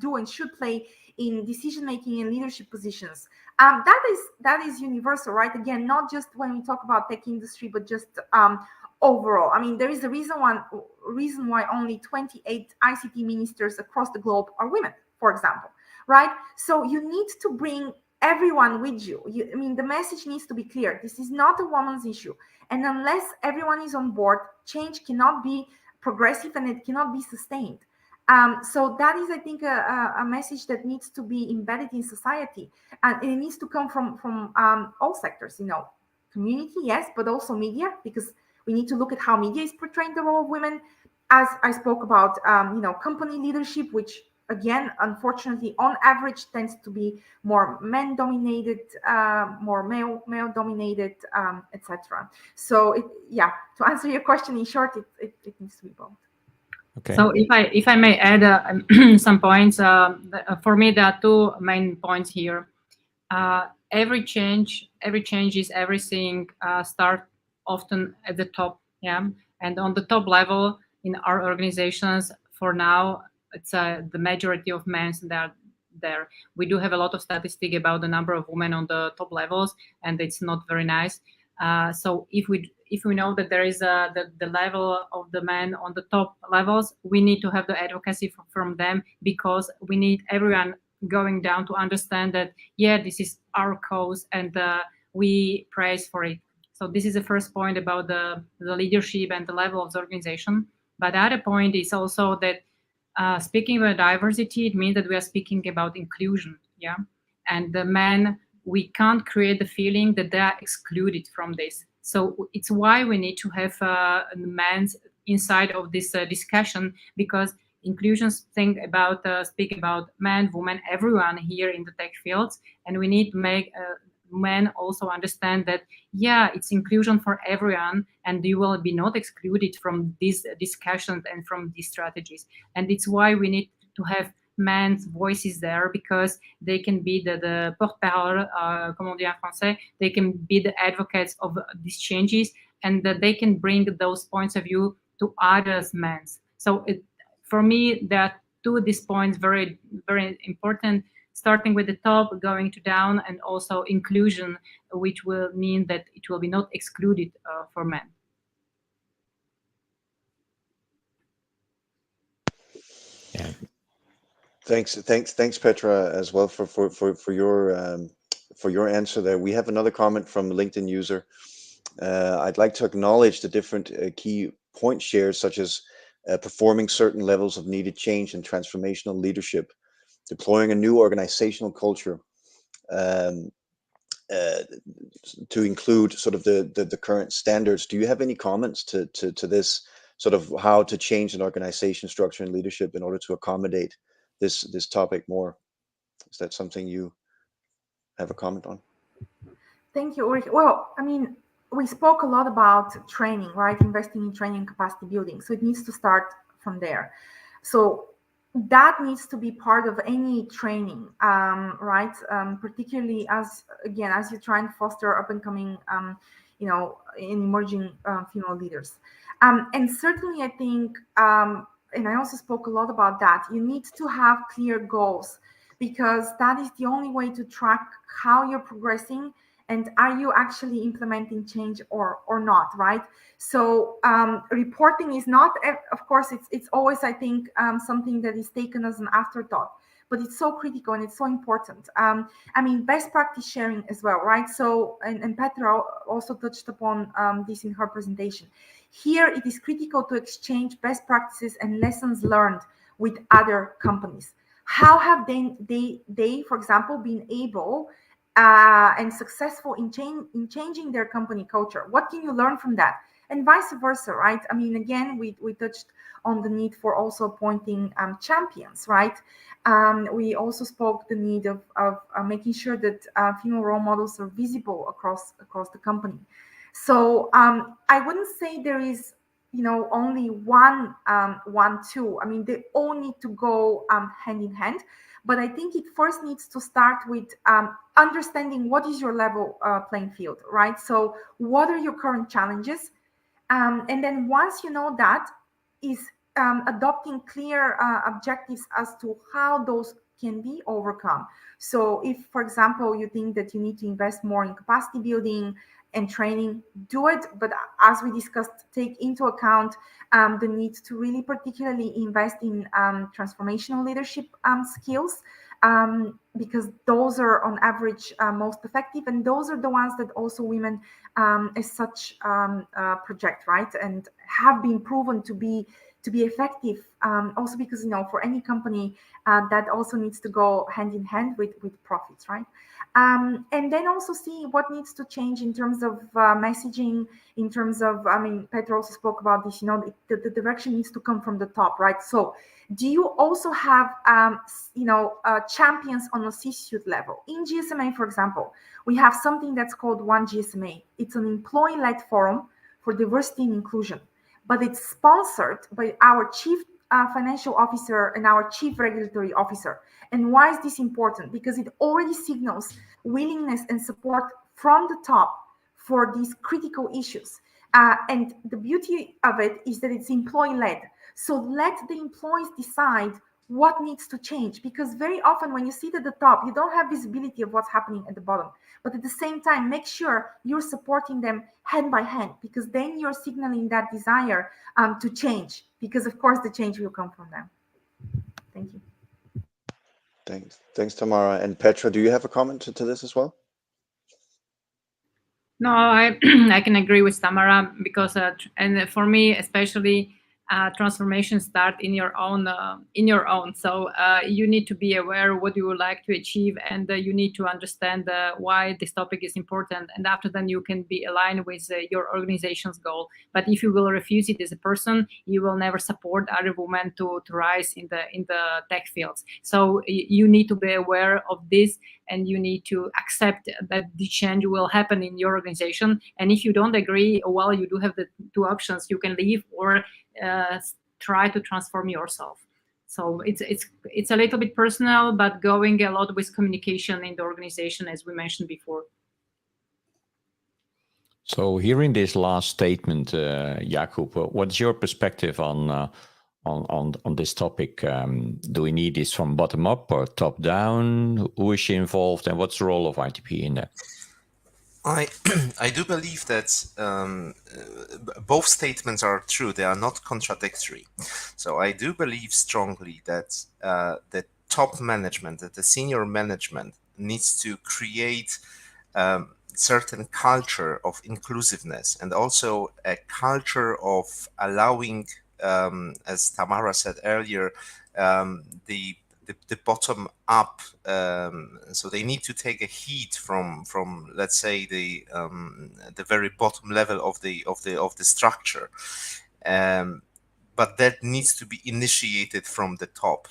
Speaker 6: do and should play in decision making and leadership positions? That is universal, right? Again, not just when we talk about tech industry, but just overall. I mean, there is a reason why only 28 ICT ministers across the globe are women, for example, right? So you need to bring everyone with you. I mean, the message needs to be clear. This is not a woman's issue. And unless everyone is on board, change cannot be progressive and it cannot be sustained. So that is, I think, a message that needs to be embedded in society, and it needs to come from all sectors. Community, yes, but also media, because we need to look at how media is portraying the role of women. As I spoke about, company leadership, which again, unfortunately, on average, tends to be more men-dominated, more male-dominated, etc. So, to answer your question in short, it needs to be both.
Speaker 2: Okay.
Speaker 5: So if I may add some points, for me there are two main points here. Every change is everything. Start often at the top, and on the top level in our organizations. For now, it's the majority of men that are there. We do have a lot of statistics about the number of women on the top levels, and it's not very nice. So if we know that there is the level of the men on the top levels, we need to have the advocacy from them, because we need everyone going down to understand that, this is our cause, and we praise for it. So this is the first point about the leadership and the level of the organization. But the other point is also that speaking about diversity, it means that we are speaking about inclusion, and the men, we can't create the feeling that they are excluded from this. So it's why we need to have men inside of this discussion, because inclusions speak about men, women, everyone here in the tech fields, and we need to make men also understand that it's inclusion for everyone, and you will be not excluded from these discussions and from these strategies. And it's why we need to have men's voices there, because they can be the porte-parole, comme on dit en français, they can be the advocates of these changes, and that they can bring those points of view to others men. So for me, there are two of these points very, very important, starting with the top, going to down, and also inclusion, which will mean that it will be not excluded for men.
Speaker 2: Yeah.
Speaker 1: Thanks, Petra, as well for your answer there. We have another comment from a LinkedIn user. I'd like to acknowledge the different key point shares, such as performing certain levels of needed change and transformational leadership, deploying a new organizational culture to include sort of the current standards. Do you have any comments to this, sort of how to change an organization structure and leadership in order to accommodate this topic more? Is that something you have a comment on?
Speaker 6: Thank you, Ulrich. Well, I mean, we spoke a lot about training, right? Investing in training and capacity building. So it needs to start from there. So that needs to be part of any training, right? Particularly as you try and foster up and coming, emerging female leaders. And certainly, I think, and I also spoke a lot about that, you need to have clear goals, because that is the only way to track how you're progressing and are you actually implementing change or not, right? So reporting is not, of course, it's always, I think, something that is taken as an afterthought, but it's so critical and it's so important. I mean, best practice sharing as well, right? So, and Petra also touched upon this in her presentation. Here, it is critical to exchange best practices and lessons learned with other companies. How have they, for example, been able and successful in changing their company culture? What can you learn from that? And vice versa, right? I mean, again, we touched on the need for also appointing champions, right? We also spoke the need of making sure that female role models are visible across the company. So I wouldn't say there is, only one, two. I mean, they all need to go hand in hand. But I think it first needs to start with understanding what is your level playing field, right? So what are your current challenges? And then once you know that, is adopting clear objectives as to how those can be overcome. So if, for example, you think that you need to invest more in capacity building and training, do it. But as we discussed, take into account the need to really particularly invest in transformational leadership skills, because those are on average most effective, and those are the ones that also women as such project, right, and have been proven to be effective. Also because for any company that also needs to go hand in hand with profits, right? And then also see what needs to change in terms of messaging, in terms of, I mean, Petra also spoke about this, the direction needs to come from the top, right? So do you also have, champions on a C-suite level? In GSMA, for example, we have something that's called One GSMA. It's an employee-led forum for diversity and inclusion, but it's sponsored by our chief financial officer and our chief regulatory officer. And why is this important? Because it already signals willingness and support from the top for these critical issues. And the beauty of it is that it's employee-led. So let the employees decide what needs to change, because very often when you sit at the top, you don't have visibility of what's happening at the bottom. But at the same time, make sure you're supporting them hand by hand, because then you're signaling that desire to change, because of course the change will come from them. Thank you.
Speaker 1: Thanks, Tamara. And Petra, do you have a comment to this as well?
Speaker 5: No, I can agree with Tamara, because and for me especially, transformation start in your own. So you need to be aware what you would like to achieve, and you need to understand why this topic is important. And after then you can be aligned with your organization's goal. But if you will refuse it as a person, you will never support other women to rise in the tech fields. So you need to be aware of this, and you need to accept that the change will happen in your organization. And if you don't agree, well, you do have the two options: you can leave or try to transform yourself. So it's a little bit personal, but going a lot with communication in the organization, as we mentioned before.
Speaker 2: So hearing this last statement, Jakub, what's your perspective on this topic? Do we need this from bottom up or top down? Who is she involved, and what's the role of ITP in that?
Speaker 3: I do believe that both statements are true. They are not contradictory. So I do believe strongly that the top management, that the senior management needs to create certain culture of inclusiveness, and also a culture of allowing, as Tamara said earlier, the bottom up. So they need to take a heat from let's say the very bottom level of the structure. But that needs to be initiated from the top.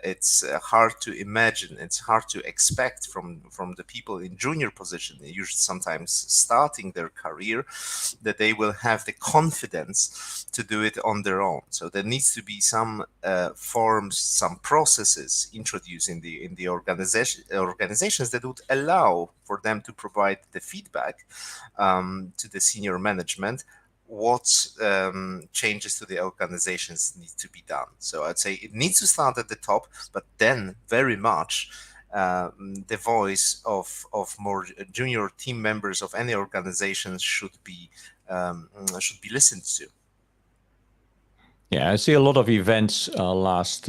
Speaker 3: It's hard to imagine, it's hard to expect from the people in junior position, usually sometimes starting their career, that they will have the confidence to do it on their own. So there needs to be some forms, some processes introduced in the organizations that would allow for them to provide the feedback to the senior management what changes to the organizations need to be done. So I'd say it needs to start at the top, but then very much the voice of more junior team members of any organization should be listened to.
Speaker 2: Yeah, I see a lot of events last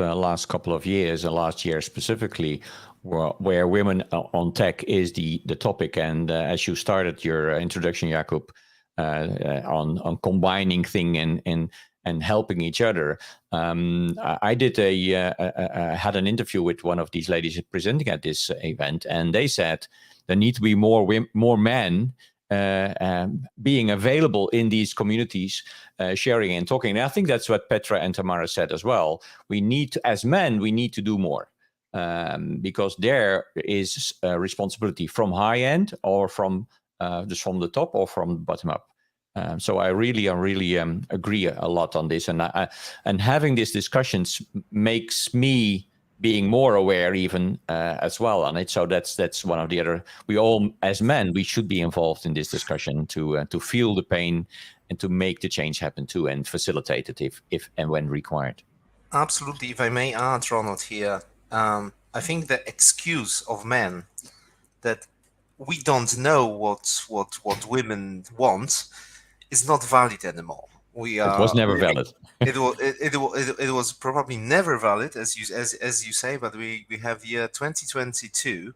Speaker 2: couple of years, and last year specifically, where women on tech is the topic. And as you started your introduction, Jakub, on combining thing and helping each other. I did had an interview with one of these ladies presenting at this event, and they said there need to be more men being available in these communities, sharing and talking. And I think that's what Petra and Tamara said as well. We need to, as men, we need to do more. Because there is responsibility from high end, or from just from the top, or from bottom up. So I really agree a lot on this, and having these discussions makes me being more aware even as well on it. So that's one of the other. We all, as men, we should be involved in this discussion to feel the pain and to make the change happen too, and facilitate it if and when required.
Speaker 3: Absolutely. If I may add, Ronald, here, I think the excuse of men that we don't know what women want is not valid anymore.
Speaker 2: It was never valid.
Speaker 3: It was probably never valid, as you say, but we have year 2022.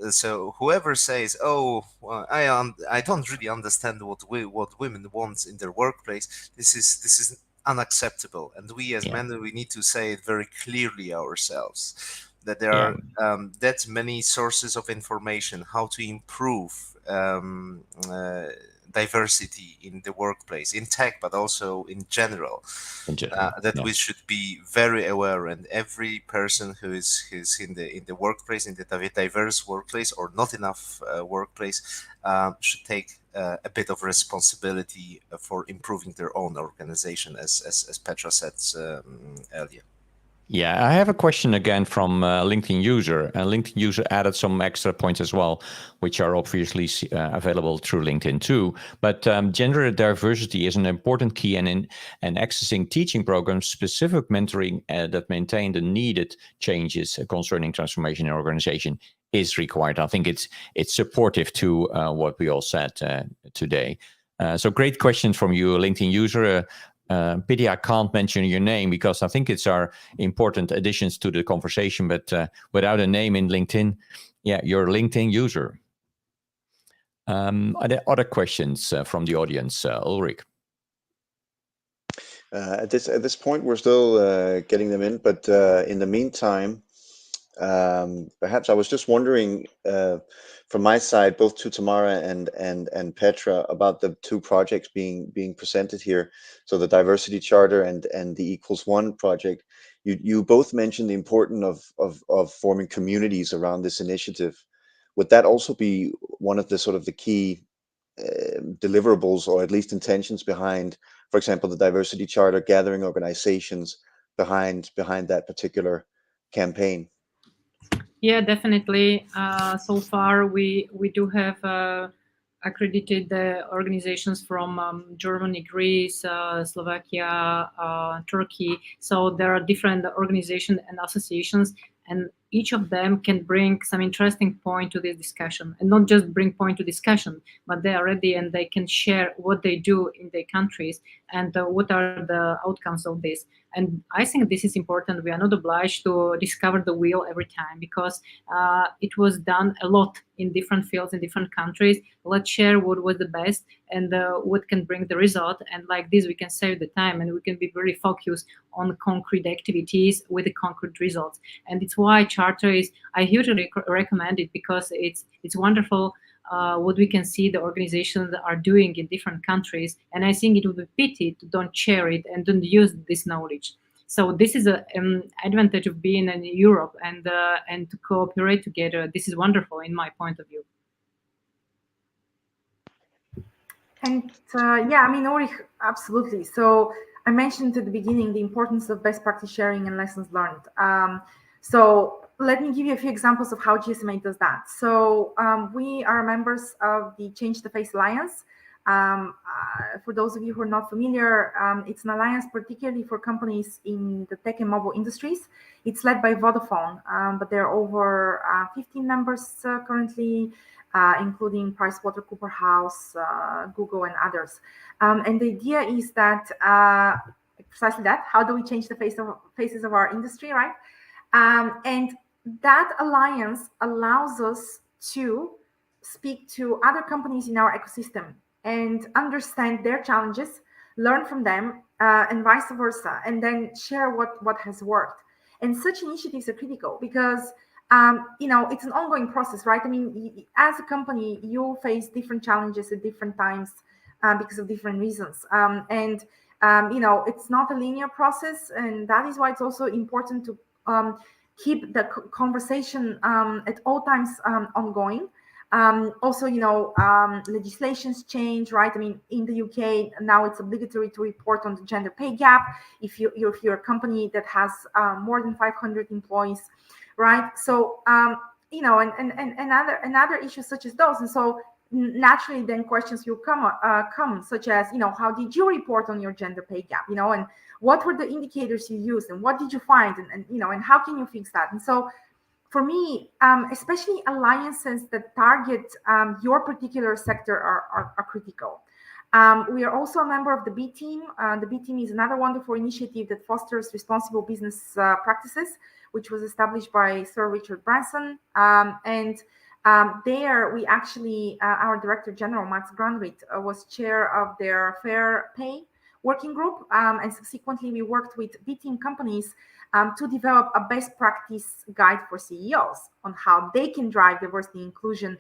Speaker 3: So whoever says, "Oh, well, I don't really understand what women want in their workplace," this is unacceptable, and we as men, we need to say it very clearly ourselves, that there are that many sources of information how to improve diversity in the workplace, in tech, but also in general, we should be very aware, and every person who is in the workplace, in the diverse workplace or not enough workplace, should take a bit of responsibility for improving their own organization, as Petra said earlier.
Speaker 2: Yeah, I have a question again from LinkedIn user. LinkedIn user added some extra points as well, which are obviously available through LinkedIn too. But gender diversity is an important key, and in accessing teaching programs, specific mentoring that maintain the needed changes concerning transformation in organization is required. I think it's supportive to what we all said today. So great questions from you, LinkedIn user. Pity I can't mention your name because I think it's our important additions to the conversation, but without a name in LinkedIn, you're a LinkedIn user. Are there other questions from the audience, Ulrich?
Speaker 1: At this point, we're still getting them in, but in the meantime, perhaps I was just wondering from my side, both to Tamara and Petra, about the two projects being presented here. So the Diversity Charter and the =1 project. You both mentioned the importance of forming communities around this initiative. Would that also be one of the sort of the key deliverables, or at least intentions behind, for example, the Diversity Charter, gathering organizations behind that particular campaign?
Speaker 5: Yeah, definitely. So far, we do have accredited organizations from Germany, Greece, Slovakia, Turkey. So there are different organizations and associations, and each of them can bring some interesting point to this discussion, and not just bring point to discussion, but they are ready and they can share what they do in their countries and what are the outcomes of this. And I think this is important. We are not obliged to discover the wheel every time, because it was done a lot in different fields in different countries. Let's share what was the best and what can bring the result. And like this, we can save the time and we can be very focused on concrete activities with the concrete results. And it's why Charter is, I usually recommend it, because it's wonderful what we can see the organizations are doing in different countries. And I think it would be pity to don't share it and don't use this knowledge. So this is an advantage of being in Europe and to cooperate together. This is wonderful in my point of view.
Speaker 6: And yeah, I mean, Ulrich, absolutely. So I mentioned at the beginning the importance of best practice sharing and lessons learned. So let me give you a few examples of how GSMA does that. So we are members of the Change the Face Alliance. For those of you who are not familiar, it's an alliance particularly for companies in the tech and mobile industries. It's led by Vodafone, but there are over 15 members currently, including PricewaterhouseCoopers, Google, and others. And the idea is that precisely that, how do we change the faces of our industry, right? And that alliance allows us to speak to other companies in our ecosystem and understand their challenges, learn from them, and vice versa, and then share what has worked. And such initiatives are critical because it's an ongoing process, right? I mean, as a company, you face different challenges at different times because of different reasons. It's not a linear process, and that is why it's also important to keep the conversation at all times ongoing. Also, legislations change, right? I mean, in the UK now it's obligatory to report on the gender pay gap if you're a company that has more than 500 employees, right? So and other issues such as those, and so naturally then questions will come such as, how did you report on your gender pay gap, and what were the indicators you used, and what did you find, and how can you fix that? And so for me, especially alliances that target your particular sector are critical. We are also a member of the B Team. The B Team is another wonderful initiative that fosters responsible business practices, which was established by Sir Richard Branson. There we actually, our Director General, Max Granrit, was chair of their Fair Pay working group. And subsequently, we worked with B Team companies to develop a best practice guide for CEOs on how they can drive diversity and inclusion,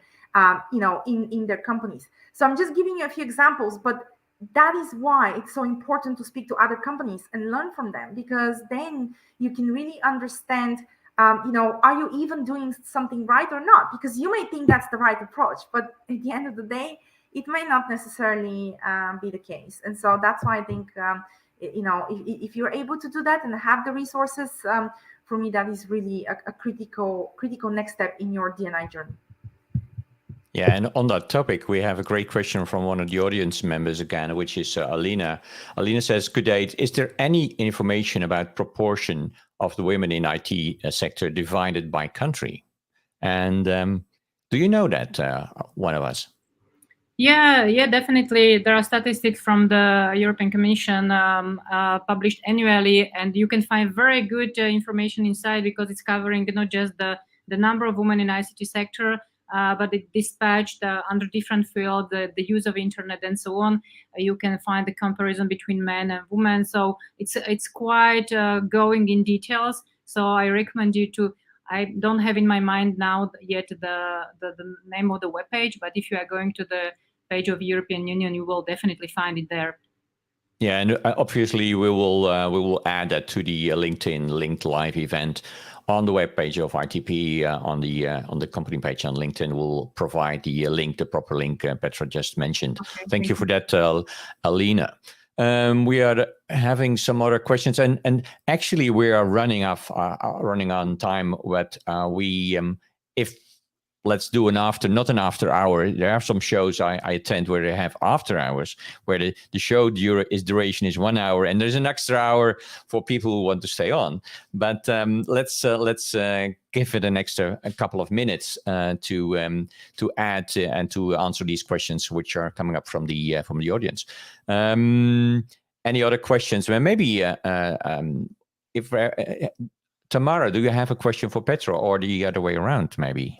Speaker 6: in their companies. So I'm just giving you a few examples, but that is why it's so important to speak to other companies and learn from them, because then you can really understand, are you even doing something right or not? Because you may think that's the right approach, but at the end of the day, it may not necessarily be the case. And so that's why I think, if you're able to do that and have the resources, for me, that is really a critical next step in your D&I journey.
Speaker 2: Yeah, and on that topic, we have a great question from one of the audience members again, which is Alina. Alina says, good day. Is there any information about proportion of the women in IT sector divided by country? And do you know that, one of us?
Speaker 5: Yeah, definitely. There are statistics from the European Commission published annually, and you can find very good information inside, because it's covering not just the number of women in ICT sector, but it dispatched under different fields, the use of internet and so on. You can find the comparison between men and women. So it's quite going in details. So I recommend you to. I don't have in my mind now yet the name of the webpage, but if you are going to the page of European Union, you will definitely find it there.
Speaker 2: Yeah, and obviously we will add that to the LinkedIn linked live event on the webpage of ITP, on the company page on LinkedIn. We'll provide the link, the proper link Petra just mentioned. Okay, thank you for that, Alina. We are having some other questions, and actually we are running on time. But if let's do not an after hour. There are some shows I attend where they have after hours, where the show duration is 1 hour, and there's an extra hour for people who want to stay on. But let's give it a couple of minutes to add and to answer these questions which are coming up from the audience. Any other questions? Well, maybe if Tamara, do you have a question for Petra, or the other way around, maybe?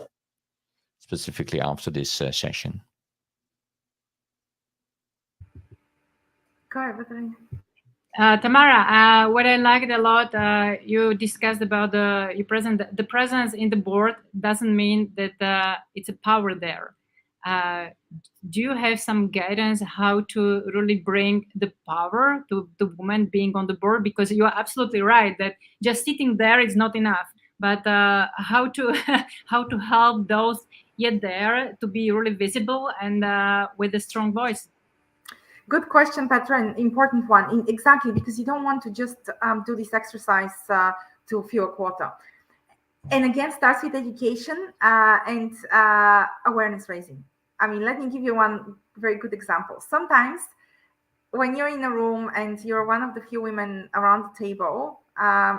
Speaker 2: Specifically after this session.
Speaker 6: Go ahead,
Speaker 5: Tamara, what I liked a lot, you discussed about the presence in the board doesn't mean that it's a power there. Do you have some guidance how to really bring the power to the woman being on the board? Because you are absolutely right that just sitting there is not enough. But how to help those yet there to be really visible and with a strong voice?
Speaker 6: Good question, Petra, an important one. Exactly, because you don't want to just do this exercise to fill a quota. And again, starts with education and awareness raising. I mean, let me give you one very good example. Sometimes when you're in a room and you're one of the few women around the table,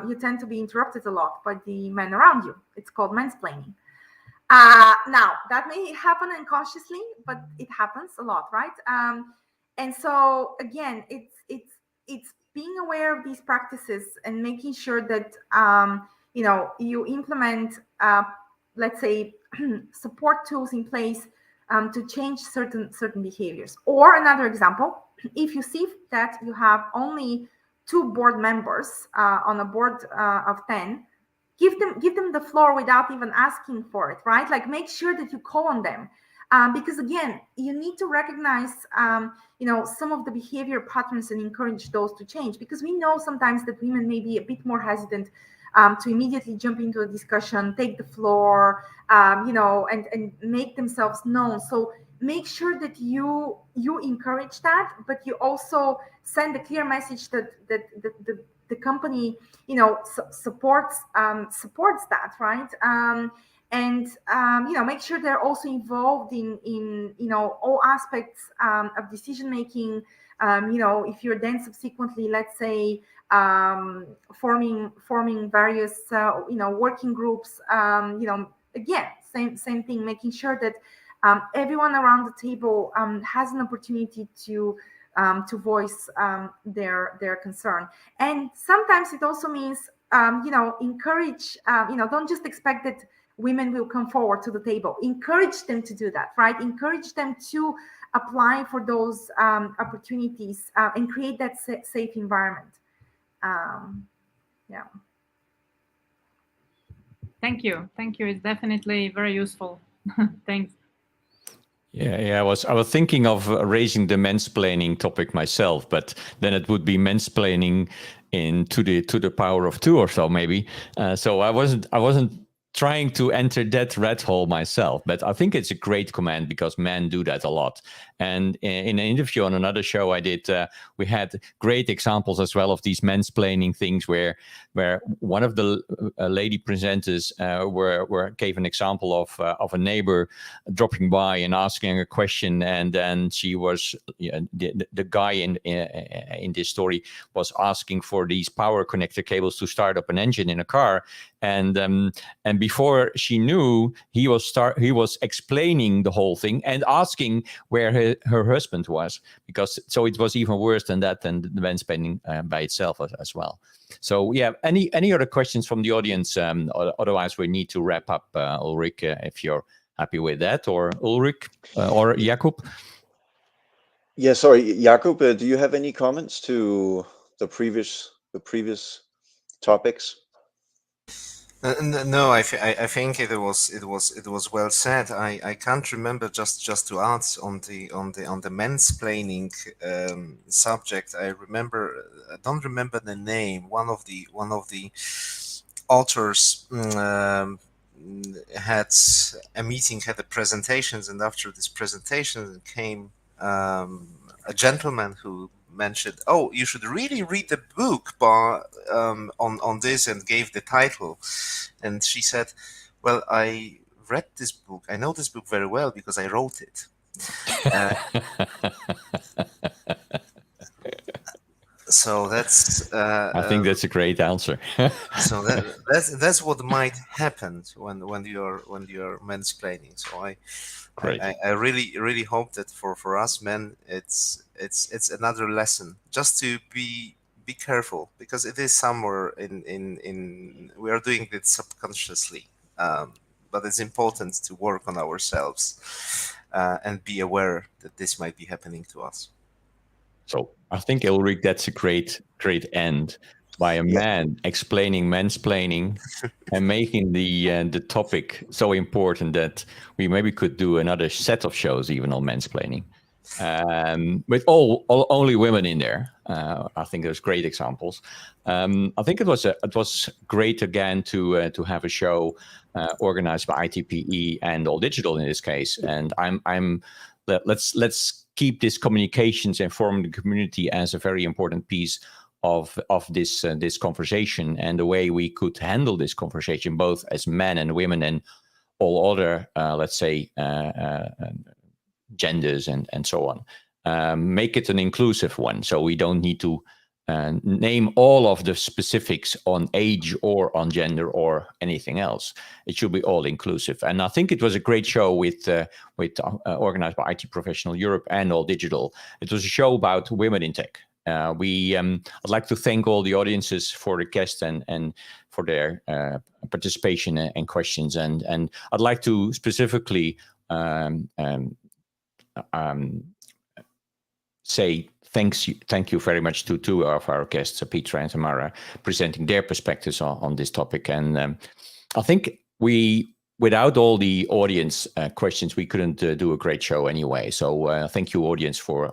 Speaker 6: you tend to be interrupted a lot by the men around you. It's called mansplaining. Now, that may happen unconsciously, but it happens a lot, right? And so, again, it's being aware of these practices and making sure that, you implement, let's say, support tools in place to change certain behaviors. Or another example, if you see that you have only 2 board members on a board of 10, give them the floor without even asking for it, right? Like, make sure that you call on them, because again, you need to recognize, some of the behavior patterns and encourage those to change, because we know sometimes that women may be a bit more hesitant to immediately jump into a discussion, take the floor, and make themselves known. So make sure that you encourage that, but you also send a clear message that the company supports that, right? And make sure they're also involved in all aspects of decision making. If you're then subsequently, let's say, forming various working groups, again, same thing, making sure that everyone around the table has an opportunity to voice their concern. And sometimes it also means encourage, don't just expect that women will come forward to the table. Encourage them to do that, right? Encourage them to apply for those opportunities and create that safe environment. Yeah.
Speaker 5: Thank you. It's definitely very useful. Thanks.
Speaker 2: Yeah. I was thinking of raising the mansplaining topic myself, but then it would be mansplaining to the power of 2 or so, maybe. So I wasn't trying to enter that rat hole myself, but I think it's a great command because men do that a lot. And in an interview on another show I did, we had great examples as well of these mansplaining things where one of the lady presenters gave an example of a neighbor dropping by and asking a question, and then she was the guy in this story was asking for these power connector cables to start up an engine in a car, and before she knew, he was explaining the whole thing and asking where her husband was, so it was even worse than that, than the mansplaining by itself as well. So yeah, any other questions from the audience? Otherwise, we need to wrap up. Ulrich, if you're happy with that, or Ulrich or Jakub.
Speaker 1: Yeah, sorry, Jakub. Do you have any comments to the previous topics?
Speaker 3: No, I think it was well said. I can't remember, just to add on the mansplaining subject. I don't remember the name. One of the authors had a meeting, had the presentations, and after this presentation came a gentleman who mentioned, "Oh, you should really read the book on this," and gave the title. And she said, "Well, I read this book. I know this book very well because I wrote it." So that's.
Speaker 2: I think that's a great answer.
Speaker 3: So that's what might happen when you're mansplaining. So I really hope that for us men, it's another lesson, just to be careful, because it is somewhere in we are doing it subconsciously, but it's important to work on ourselves and be aware that this might be happening to us.
Speaker 2: So I think, Ulrich, that's a great end by a man explaining mansplaining and making the topic so important that we maybe could do another set of shows even on mansplaining, with only women in there. I think there's great examples. I think it was great again to have a show organized by ITPE and All Digital in this case. And let's keep this communications and forming the community as a very important piece of this conversation, and the way we could handle this conversation, both as men and women and all other, let's say, genders and so on. Make it an inclusive one, so we don't need to name all of the specifics on age or on gender or anything else. It should be all inclusive. And I think it was a great show with organized by IT Professional Europe and All Digital. It was a show about women in tech. I'd like to thank all the audiences for the guests and for their participation and questions. And I'd like to specifically say thank you very much to two of our guests, Petra and Tamara, presenting their perspectives on this topic. And I think without all the audience questions, we couldn't do a great show anyway. So thank you, audience, for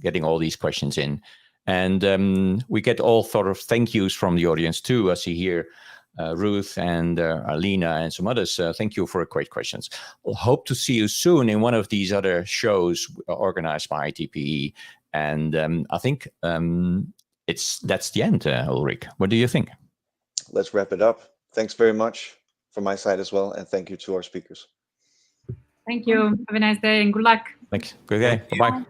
Speaker 2: getting all these questions in. And we get all sort of thank yous from the audience too. I see here Ruth and Alina and some others. Thank you for great questions. We'll hope to see you soon in one of these other shows organized by ITPE. And I think that's the end, Ulrich. What do you think?
Speaker 1: Let's wrap it up. Thanks very much from my side as well. And thank you to our speakers.
Speaker 5: Thank you. Have a nice day and good luck.
Speaker 2: Thanks. Good day. Bye-bye.